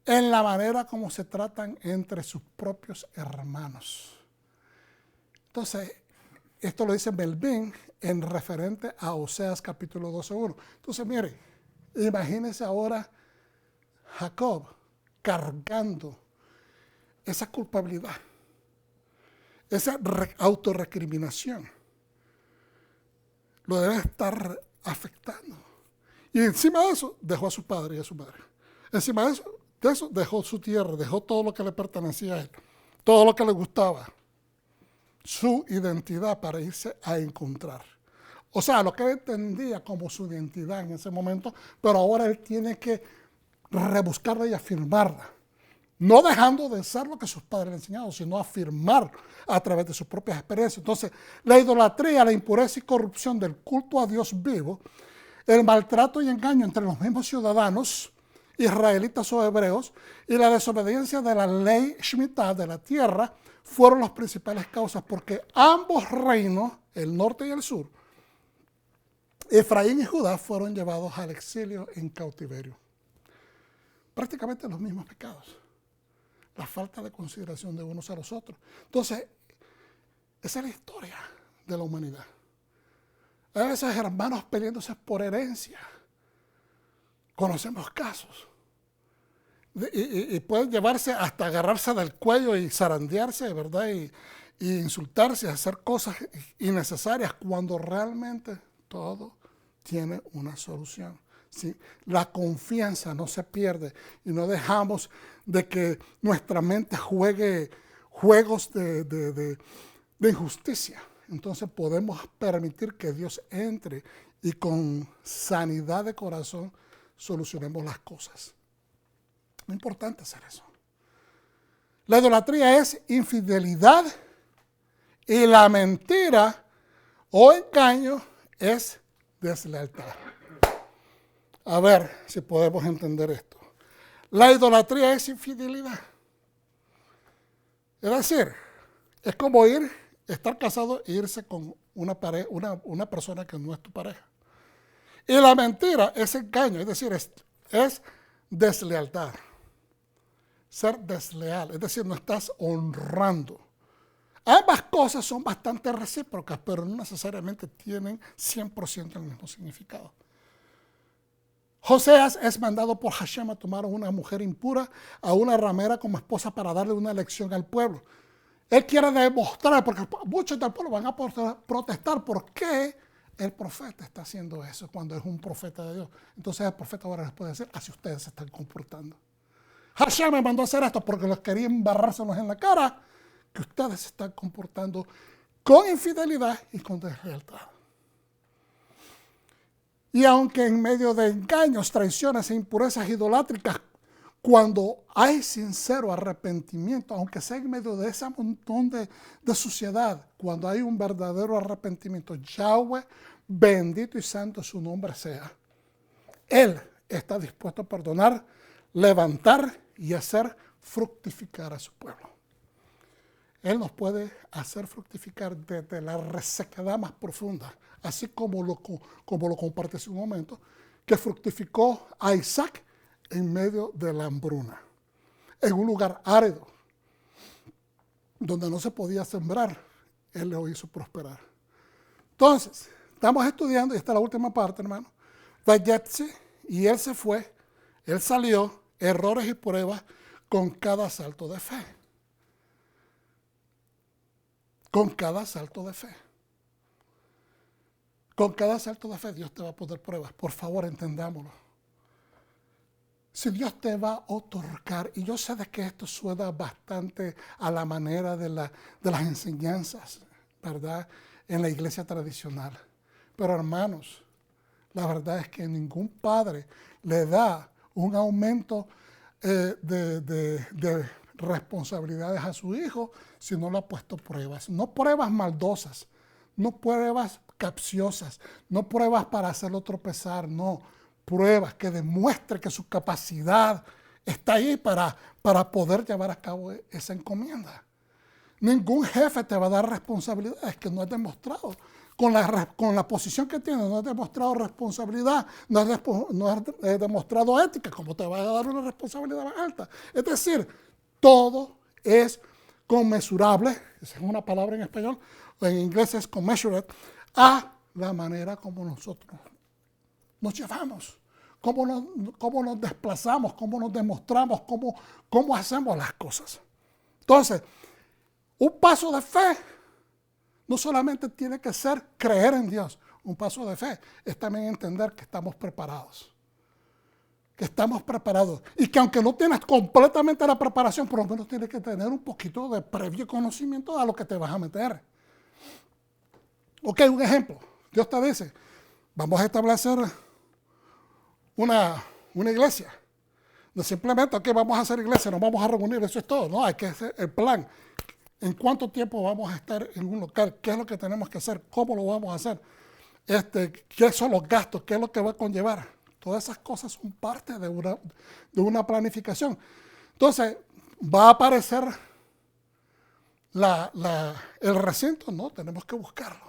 en la manera como se tratan entre sus propios hermanos. Entonces, esto lo dice Belvin en referente a Oseas capítulo 12:1. Entonces, mire, imagínense ahora Jacob cargando esa culpabilidad, esa autorrecriminación. Lo debe estar afectando. Y encima de eso, dejó a su padre y a su madre. Encima de eso, dejó su tierra, dejó todo lo que le pertenecía a él, todo lo que le gustaba, su identidad para irse a encontrar. O sea, lo que él entendía como su identidad en ese momento, pero ahora él tiene que rebuscarla y afirmarla. No dejando de ser lo que sus padres le enseñaron, sino afirmar a través de sus propias experiencias. Entonces, la idolatría, la impureza y corrupción del culto a Dios vivo, el maltrato y engaño entre los mismos ciudadanos, israelitas o hebreos, y la desobediencia de la ley Shemitah de la tierra, fueron las principales causas, porque ambos reinos, el norte y el sur, Efraín y Judá, fueron llevados al exilio en cautiverio. Prácticamente los mismos pecados. La falta de consideración de unos a los otros. Entonces, esa es la historia de la humanidad. A veces hermanos peleándose por herencia. Conocemos casos. Y pueden llevarse hasta agarrarse del cuello y zarandearse, ¿verdad? Y insultarse, hacer cosas innecesarias cuando realmente todo tiene una solución. ¿Sí? La confianza no se pierde y no dejamos de que nuestra mente juegue juegos de injusticia. Entonces podemos permitir que Dios entre y con sanidad de corazón solucionemos las cosas. Es importante hacer eso. La idolatría es infidelidad y la mentira o engaño es deslealtad. A ver si podemos entender esto. La idolatría es infidelidad. Es decir, es como estar casado e irse con una persona que no es tu pareja. Y la mentira es engaño, es decir, es deslealtad. Ser desleal, es decir, no estás honrando. Ambas cosas son bastante recíprocas, pero no necesariamente tienen 100% el mismo significado. Joseas es mandado por Hashem a tomar a una mujer impura, a una ramera como esposa para darle una lección al pueblo. Él quiere demostrar, porque muchos del pueblo van a protestar por qué el profeta está haciendo eso cuando es un profeta de Dios. Entonces el profeta ahora les puede decir, así ustedes se están comportando. Hashem me mandó a hacer esto porque los quería embarrárselos en la cara, que ustedes se están comportando con infidelidad y con deslealtad. Y aunque en medio de engaños, traiciones e impurezas idolátricas, cuando hay sincero arrepentimiento, aunque sea en medio de ese montón de suciedad, cuando hay un verdadero arrepentimiento, Yahweh, bendito y santo su nombre sea, Él está dispuesto a perdonar, levantar y hacer fructificar a su pueblo. Él nos puede hacer fructificar desde la resequedad más profunda, así como lo compartí hace un momento, que fructificó a Isaac en medio de la hambruna, en un lugar árido, donde no se podía sembrar, Él lo hizo prosperar. Entonces, estamos estudiando, y esta es la última parte, hermano, Vayetzi, y él se fue, él salió, errores y pruebas, con cada salto de fe. Con cada salto de fe. Con cada salto de fe Dios te va a poner pruebas. Por favor, entendámoslo. si Dios te va a otorgar, y yo sé de que esto suena bastante a la manera de las enseñanzas, ¿verdad?, en la iglesia tradicional. Pero hermanos, la verdad es que ningún padre le da un aumento de responsabilidades a su hijo si no le ha puesto pruebas. No pruebas maldosas, no pruebas capciosas, no pruebas para hacerlo tropezar, no. Pruebas que demuestre que su capacidad está ahí para poder llevar a cabo esa encomienda. Ningún jefe te va a dar responsabilidades que no has demostrado. Con la posición que tienes, no has demostrado responsabilidad, no has demostrado ética, ¿cómo te va a dar una responsabilidad más alta? Es decir, todo es conmensurable, esa es una palabra en español, en inglés es commensurate, a la manera como nosotros nos llevamos, cómo nos desplazamos, cómo nos demostramos, cómo hacemos las cosas. Entonces, un paso de fe no solamente tiene que ser creer en Dios. Un paso de fe es también entender que estamos preparados. Que estamos preparados. Y que aunque no tienes completamente la preparación, por lo menos tienes que tener un poquito de previo conocimiento a lo que te vas a meter. Ok, un ejemplo. Dios te dice, vamos a establecer una iglesia. No simplemente, ok, vamos a hacer iglesia, nos vamos a reunir, eso es todo. No, hay que hacer el plan. ¿En cuánto tiempo vamos a estar en un local? ¿Qué es lo que tenemos que hacer? ¿Cómo lo vamos a hacer? ¿Qué son los gastos? ¿Qué es lo que va a conllevar? Todas esas cosas son parte de una planificación. Entonces, ¿va a aparecer el recinto? No, tenemos que buscarlo.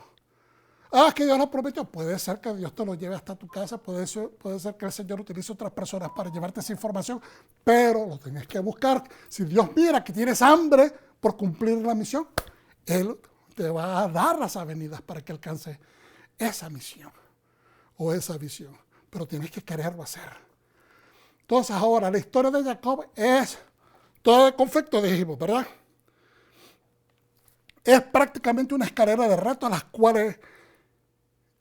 Ah, que Dios lo prometió. Puede ser que Dios te lo lleve hasta tu casa, puede ser que el Señor utilice otras personas para llevarte esa información, pero lo tienes que buscar. Si Dios mira que tienes hambre por cumplir la misión, Él te va a dar las avenidas para que alcance esa misión o esa visión, pero tienes que quererlo hacer. Entonces ahora la historia de Jacob es todo el conflicto, dijimos, ¿verdad? Es prácticamente una escalera de retos a las cuales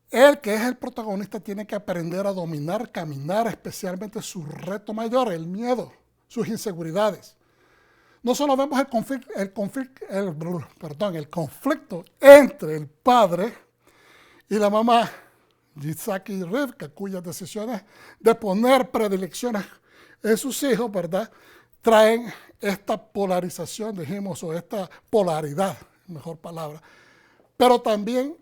él, que es el protagonista, tiene que aprender a dominar, caminar, especialmente su reto mayor, el miedo, sus inseguridades. No solo vemos el conflicto entre el padre y la mamá, Yitzhak y Rivka, cuyas decisiones de poner predilecciones en sus hijos, ¿verdad?, traen esta polarización, dijimos, o esta polaridad, mejor palabra, pero también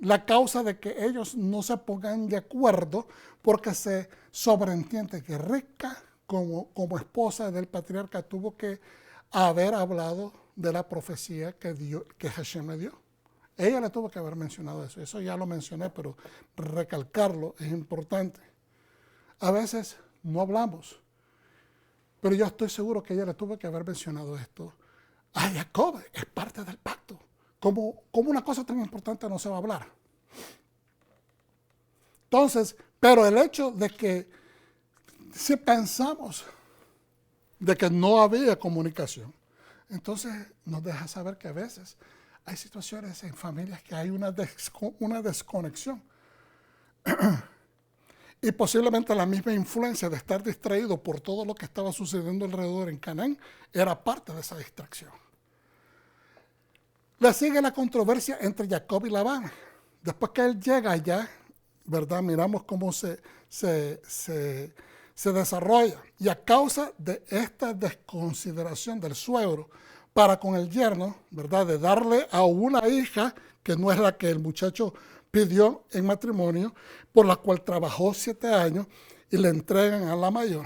la causa de que ellos no se pongan de acuerdo porque se sobreentiende que Rivka, como esposa del patriarca, tuvo que haber hablado de la profecía que Hashem le dio. Ella le tuvo que haber mencionado eso. Eso ya lo mencioné, pero recalcarlo es importante. A veces no hablamos, pero yo estoy seguro que ella le tuvo que haber mencionado esto. A Jacob es parte del pacto. ¿Cómo una cosa tan importante no se va a hablar? Entonces, pero el hecho de que si pensamos de que no había comunicación, entonces nos deja saber que a veces hay situaciones en familias que hay una desconexión. Y posiblemente la misma influencia de estar distraído por todo lo que estaba sucediendo alrededor en Canaán era parte de esa distracción. Le sigue la controversia entre Jacob y Labán. Después que él llega allá, ¿verdad? Miramos cómo se desarrolla. Y a causa de esta desconsideración del suegro para con el yerno, ¿verdad?, de darle a una hija que no es la que el muchacho pidió en matrimonio, por la cual trabajó 7 años y le entregan a la mayor.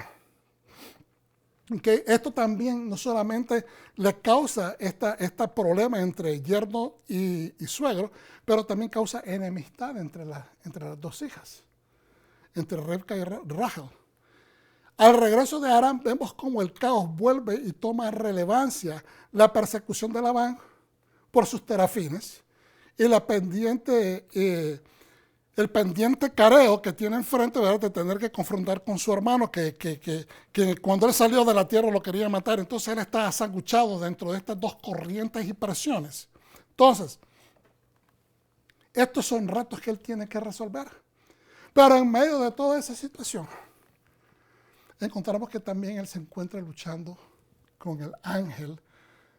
Okay. Esto también no solamente le causa este problema entre yerno y suegro, pero también causa enemistad entre las dos hijas, entre Rivka y Rachel. Al regreso de Aram vemos cómo el caos vuelve y toma relevancia la persecución de Labán por sus terafines y el pendiente careo que tiene enfrente, ¿verdad?, de tener que confrontar con su hermano que cuando él salió de la tierra lo quería matar. Entonces él está asanguchado dentro de estas dos corrientes y presiones. Entonces, estos son retos que él tiene que resolver. Pero en medio de toda esa situación, encontramos que también él se encuentra luchando con el ángel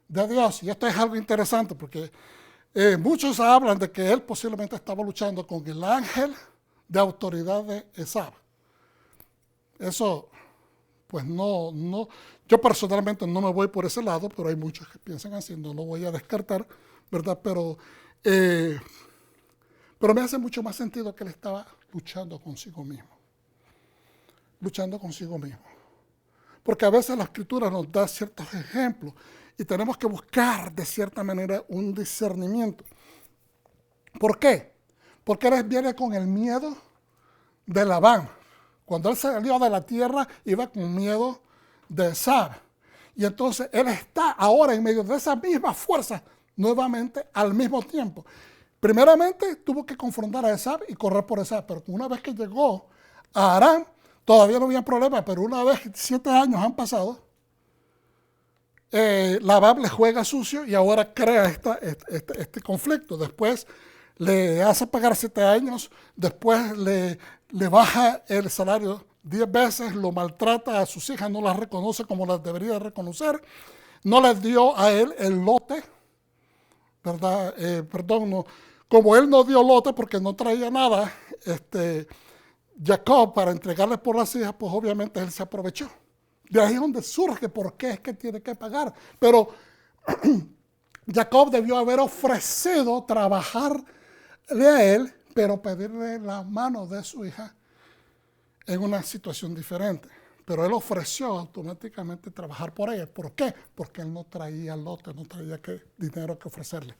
de Dios. Y esto es algo interesante porque muchos hablan de que él posiblemente estaba luchando con el ángel de autoridad de Esab. Eso, pues no, yo personalmente no me voy por ese lado, pero hay muchos que piensan así, no lo voy a descartar, ¿verdad? Pero me hace mucho más sentido que él estaba luchando consigo mismo. Luchando consigo mismo. Porque a veces la Escritura nos da ciertos ejemplos y tenemos que buscar de cierta manera un discernimiento. ¿Por qué? Porque él viene con el miedo de Labán. Cuando él salió de la tierra, iba con miedo de Esab. Y entonces él está ahora en medio de esa misma fuerza nuevamente al mismo tiempo. Primeramente tuvo que confrontar a Esab y correr por Esab, pero una vez que llegó a Aram, todavía no había problema, pero una vez 7 años han pasado, Labán le juega sucio y ahora crea este conflicto. Después le hace pagar 7 años, después le baja el salario 10 veces, lo maltrata a sus hijas, no las reconoce como las debería reconocer, no les dio a él el lote, ¿verdad? Como él no dio lote porque no traía nada, Jacob para entregarles por las hijas, pues obviamente él se aprovechó. De ahí es donde surge por qué es que tiene que pagar. Pero Jacob debió haber ofrecido trabajarle a él, pero pedirle la mano de su hija en una situación diferente. Pero él ofreció automáticamente trabajar por ella. ¿Por qué? Porque él no traía lote, no traía dinero que ofrecerle.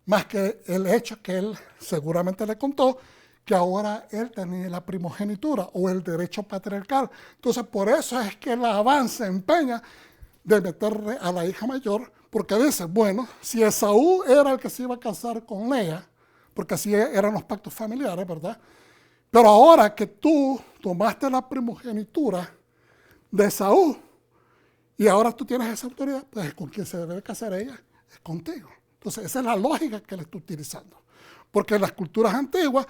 Más que el hecho que él seguramente le contó que ahora él tenía la primogenitura o el derecho patriarcal. Entonces, por eso es que Labán se empeña de meterle a la hija mayor, porque dice, bueno, si Esaú era el que se iba a casar con Lea, porque así eran los pactos familiares, ¿verdad? Pero ahora que tú tomaste la primogenitura de Esaú y ahora tú tienes esa autoridad, pues con quien se debe casar ella es contigo. Entonces, esa es la lógica que él está utilizando. Porque en las culturas antiguas,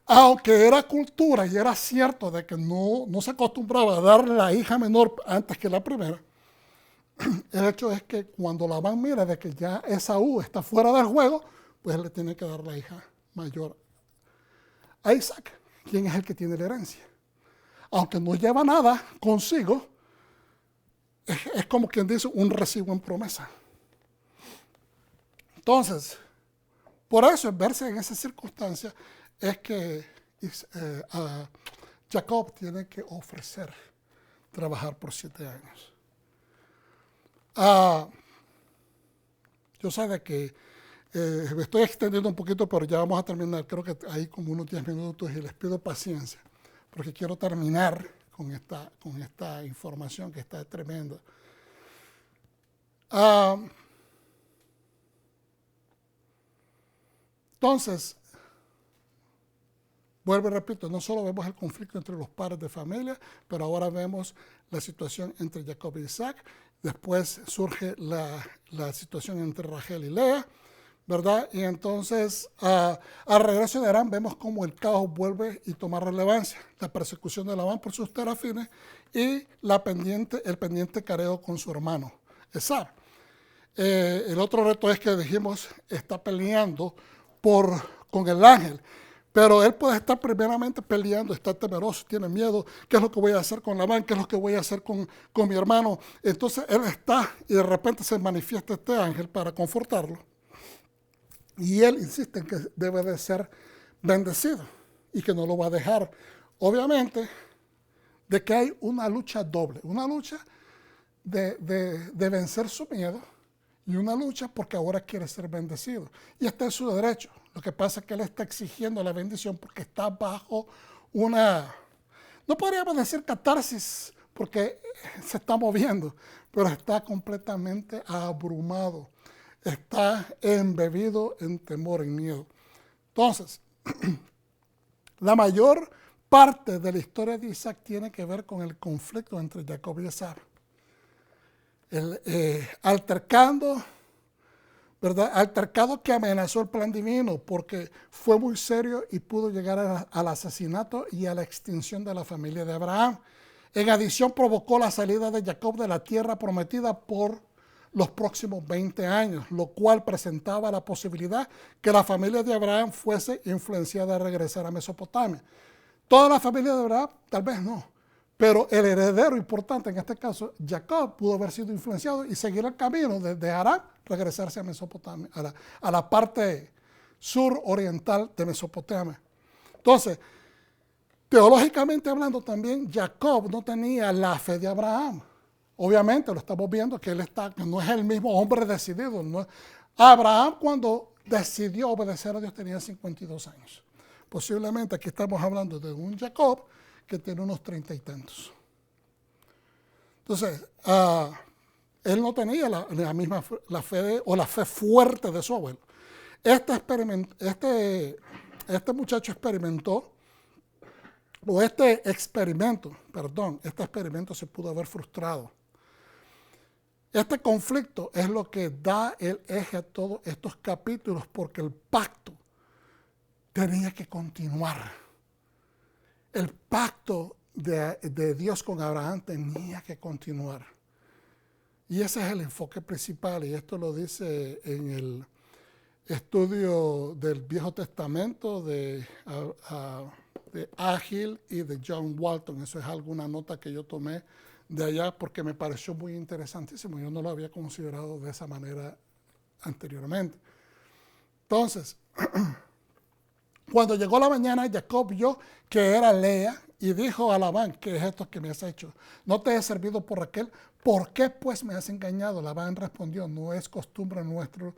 aunque era cultura y era cierto de que no se acostumbraba a darle la hija menor antes que la primera, el hecho es que cuando Labán mira de que ya Esaú está fuera del juego, pues él le tiene que dar la hija mayor a Isaac, quien es el que tiene la herencia. Aunque no lleva nada consigo, es como quien dice un recibo en promesa. Entonces, por eso, verse en esa circunstancia, es que Jacob tiene que ofrecer trabajar por 7 años. Yo sé de que me estoy extendiendo un poquito, pero ya vamos a terminar. Creo que hay como unos 10 minutos y les pido paciencia, porque quiero terminar con esta información que está tremenda. Entonces, vuelvo y repito, no solo vemos el conflicto entre los padres de familia, pero ahora vemos la situación entre Jacob y Isaac. Después surge la situación entre Rachel y Lea, ¿verdad? Y entonces, al regreso de Aram, vemos cómo el caos vuelve y toma relevancia. La persecución de Labán por sus terafines y el pendiente careo con su hermano, Esab. El otro reto es que dijimos, está peleando con el ángel. Pero él puede estar primeramente peleando, está temeroso, tiene miedo. ¿Qué es lo que voy a hacer con Labán? ¿Qué es lo que voy a hacer con mi hermano? Entonces él está y de repente se manifiesta este ángel para confortarlo. Y él insiste en que debe de ser bendecido y que no lo va a dejar. Obviamente, de que hay una lucha doble, una lucha de vencer su miedo y una lucha porque ahora quiere ser bendecido. Y está en su derecho. Lo que pasa es que él está exigiendo la bendición porque está bajo una, no podríamos decir catarsis, porque se está moviendo, pero está completamente abrumado. Está embebido en temor, en miedo. Entonces, la mayor parte de la historia de Isaac tiene que ver con el conflicto entre Jacob y Esab. Altercando, ¿verdad? Altercado que amenazó el plan divino porque fue muy serio y pudo llegar al asesinato y a la extinción de la familia de Abraham. En adición, provocó la salida de Jacob de la tierra prometida por los próximos 20 años, lo cual presentaba la posibilidad que la familia de Abraham fuese influenciada a regresar a Mesopotamia. Toda la familia de Abraham, tal vez no, pero el heredero importante, en este caso Jacob, pudo haber sido influenciado y seguir el camino desde Aram, regresarse a Mesopotamia, a la parte suroriental de Mesopotamia. Entonces, teológicamente hablando también, Jacob no tenía la fe de Abraham. Obviamente lo estamos viendo que que no es el mismo hombre decidido. No. Abraham, cuando decidió obedecer a Dios, tenía 52 años. Posiblemente aquí estamos hablando de un Jacob que tiene unos 30 y tantos. Entonces, él no tenía la misma la fe la fe fuerte de su abuelo. Este muchacho experimentó, este experimento se pudo haber frustrado. Este conflicto es lo que da el eje a todos estos capítulos, porque el pacto tenía que continuar. El pacto de Dios con Abraham tenía que continuar. Y ese es el enfoque principal, y esto lo dice en el estudio del Viejo Testamento de Ágil y de John Walton. Eso es alguna nota que yo tomé de allá porque me pareció muy interesantísimo. Yo no lo había considerado de esa manera anteriormente. Entonces, cuando llegó la mañana, Jacob vio que era Lea y dijo a Labán: ¿qué es esto que me has hecho? ¿No te he servido por Raquel? ¿Por qué pues me has engañado? Labán respondió: no es costumbre en nuestro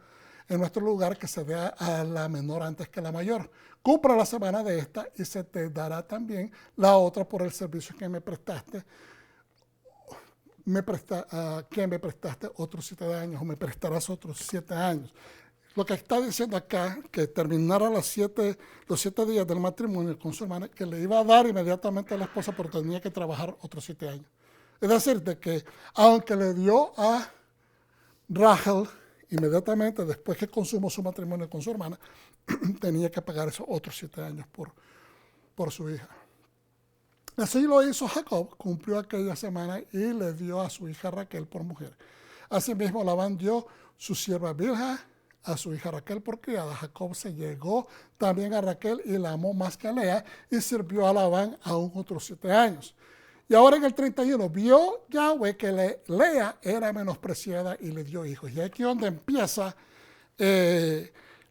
lugar que se dé a la menor antes que la mayor. Cumpla la semana de esta y se te dará también la otra por el servicio que me prestaste. ¿Quién me prestaste otros 7 años o me prestarás otros 7 años? Lo que está diciendo acá, que terminara los 7 días del matrimonio con su hermana, que le iba a dar inmediatamente a la esposa, pero tenía que trabajar otros 7 años. Es decir, de que aunque le dio a Rachel inmediatamente después que consumó su matrimonio con su hermana, tenía que pagar esos otros 7 años por su hija. Así lo hizo Jacob, cumplió aquella semana y le dio a su hija Raquel por mujer. Asimismo, Labán dio su sierva Bilha a su hija Raquel por criada. Jacob se llegó también a Raquel y la amó más que a Lea y sirvió a Labán aún otros 7 años. Y ahora en el 31 vio Yahweh que Lea era menospreciada y le dio hijos. Y aquí es donde empieza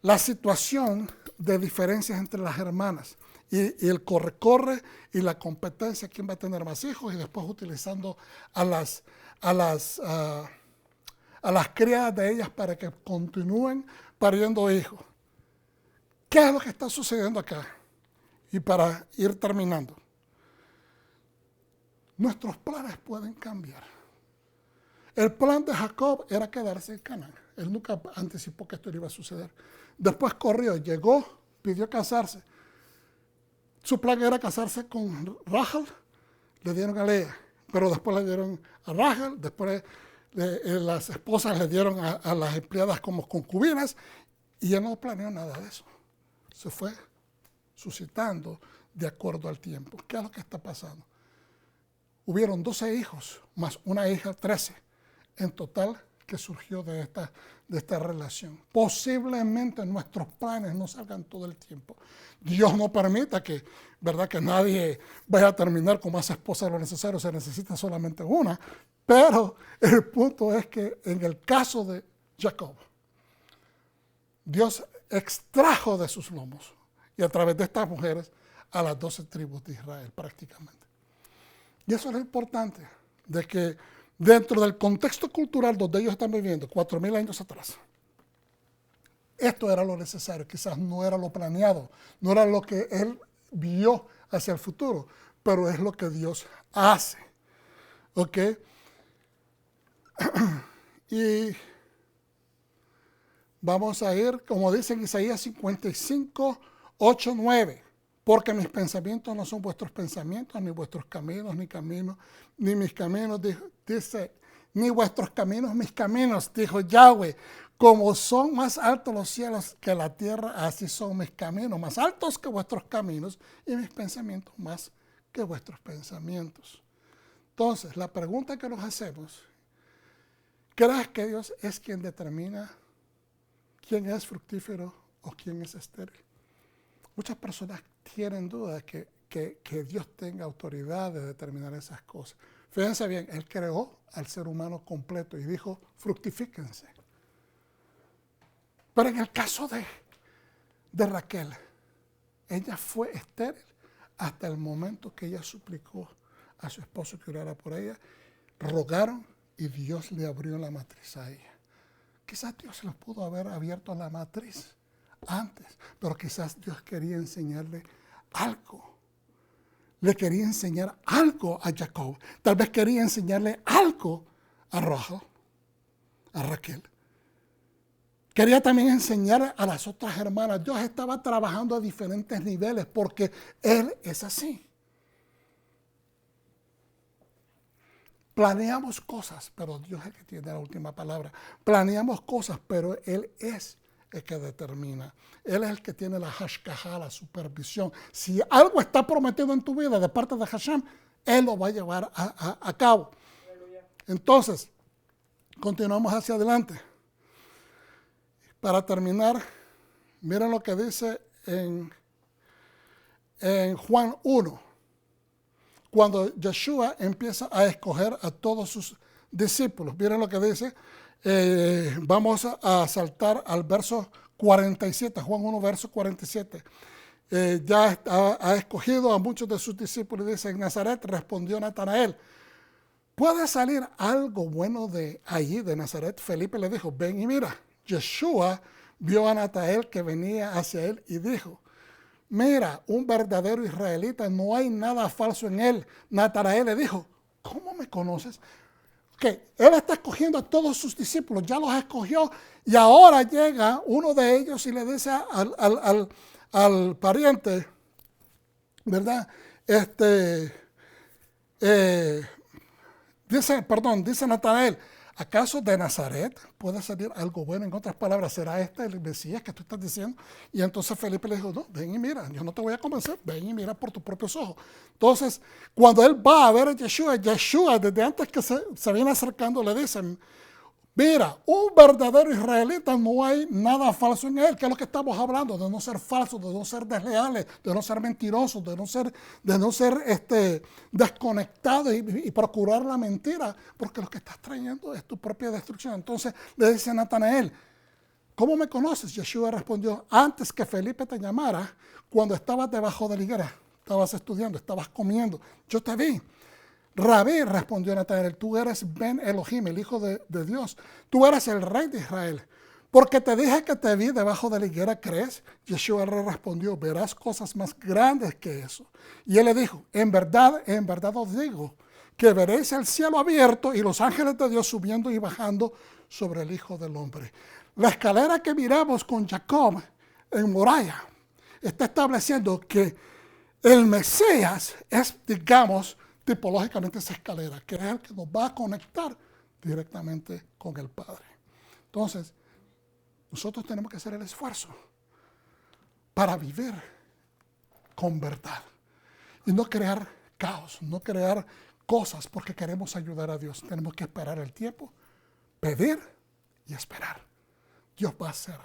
la situación de diferencias entre las hermanas. Y el corre-corre y la competencia, quién va a tener más hijos, y después utilizando a las criadas de ellas para que continúen pariendo hijos. ¿Qué es lo que está sucediendo acá? Y para ir terminando, nuestros planes pueden cambiar. El plan de Jacob era quedarse en Canaán. Él nunca anticipó que esto iba a suceder. Después corrió, llegó, pidió casarse. Su plan era casarse con Rachel, le dieron a Lea, pero después le dieron a Rachel, después las esposas le dieron a las empleadas como concubinas, y él no planeó nada de eso. Se fue suscitando de acuerdo al tiempo. ¿Qué es lo que está pasando? Hubieron 12 hijos, más una hija, 13, en total, que surgió de esta relación. Posiblemente nuestros planes no salgan todo el tiempo. Dios no permita que nadie vaya a terminar con más esposas de lo necesario, se necesita solamente una. Pero el punto es que en el caso de Jacob, Dios extrajo de sus lomos, y a través de estas mujeres, a las 12 tribus de Israel prácticamente. Y eso es lo importante, de que dentro del contexto cultural donde ellos están viviendo, 4,000 años atrás, esto era lo necesario, quizás no era lo planeado, no era lo que él vio hacia el futuro, pero es lo que Dios hace. ¿Ok? Y vamos a ir, como dice en Isaías 55, 8, 9. Porque mis pensamientos no son vuestros pensamientos, ni vuestros caminos, ni mis caminos, dice, ni vuestros caminos, mis caminos, dijo Yahweh. Como son más altos los cielos que la tierra, así son mis caminos, más altos que vuestros caminos, y mis pensamientos más que vuestros pensamientos. Entonces, la pregunta que nos hacemos, ¿crees que Dios es quien determina quién es fructífero o quién es estéril? Muchas personas tienen dudas que Dios tenga autoridad de determinar esas cosas. Fíjense bien, Él creó al ser humano completo y dijo, fructifíquense. Pero en el caso de Raquel, ella fue estéril hasta el momento que ella suplicó a su esposo que orara por ella. Rogaron y Dios le abrió la matriz a ella. Quizás Dios les pudo haber abierto la matriz antes, pero quizás Dios quería enseñarle algo. Le quería enseñar algo a Jacob. Tal vez quería enseñarle algo a Raquel. Quería también enseñar a las otras hermanas. Dios estaba trabajando a diferentes niveles porque Él es así. Planeamos cosas, pero Dios es el que tiene la última palabra. Planeamos cosas, pero Él es el que determina. Él es el que tiene la hashkajá, la supervisión. Si algo está prometido en tu vida de parte de Hashem, Él lo va a llevar a cabo. Entonces, continuamos hacia adelante. Para terminar, miren lo que dice en Juan 1. Cuando Yeshua empieza a escoger a todos sus discípulos. Miren lo que dice. Vamos a saltar al verso 47, Juan 1, verso 47. Ya ha escogido a muchos de sus discípulos y dice, en Nazaret respondió Natanael, ¿puede salir algo bueno de allí, de Nazaret? Felipe le dijo, ven y mira. Yeshua vio a Natanael que venía hacia él y dijo, mira, un verdadero israelita, no hay nada falso en él. Natanael le dijo, ¿cómo me conoces? Okay, él está escogiendo a todos sus discípulos, ya los escogió y ahora llega uno de ellos y le dice al pariente, ¿verdad? Dice Natanael, ¿acaso de Nazaret puede salir algo bueno? En otras palabras, ¿será este el Mesías que tú estás diciendo? Y entonces Felipe le dijo, no, ven y mira, yo no te voy a convencer, ven y mira por tus propios ojos. Entonces, cuando él va a ver a Yeshua, desde antes que se viene acercando, le dicen, mira, un verdadero israelita, no hay nada falso en él. ¿Qué es lo que estamos hablando? De no ser falsos, de no ser desleales, de no ser mentirosos, de no ser desconectados y procurar la mentira, porque lo que estás trayendo es tu propia destrucción. Entonces le dice a Natanael, ¿cómo me conoces? Yeshua respondió, antes que Felipe te llamara, cuando estabas debajo de la higuera, estabas estudiando, estabas comiendo, yo te vi. Rabí, respondió Natanael, tú eres Ben Elohim, el Hijo de Dios. Tú eres el Rey de Israel. Porque te dije que te vi debajo de la higuera, ¿crees? Yeshua le respondió, verás cosas más grandes que eso. Y él le dijo, en verdad os digo, que veréis el cielo abierto y los ángeles de Dios subiendo y bajando sobre el Hijo del Hombre. La escalera que miramos con Jacob en Moriah está estableciendo que el Mesías es, digamos, tipológicamente esa escalera, que es el que nos va a conectar directamente con el Padre. Entonces, nosotros tenemos que hacer el esfuerzo para vivir con verdad y no crear caos, no crear cosas porque queremos ayudar a Dios. Tenemos que esperar el tiempo, pedir y esperar. Dios va a hacer.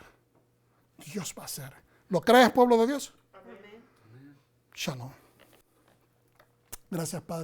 Dios va a hacer. ¿Lo crees, pueblo de Dios? Amén. Shalom. Gracias, Padre.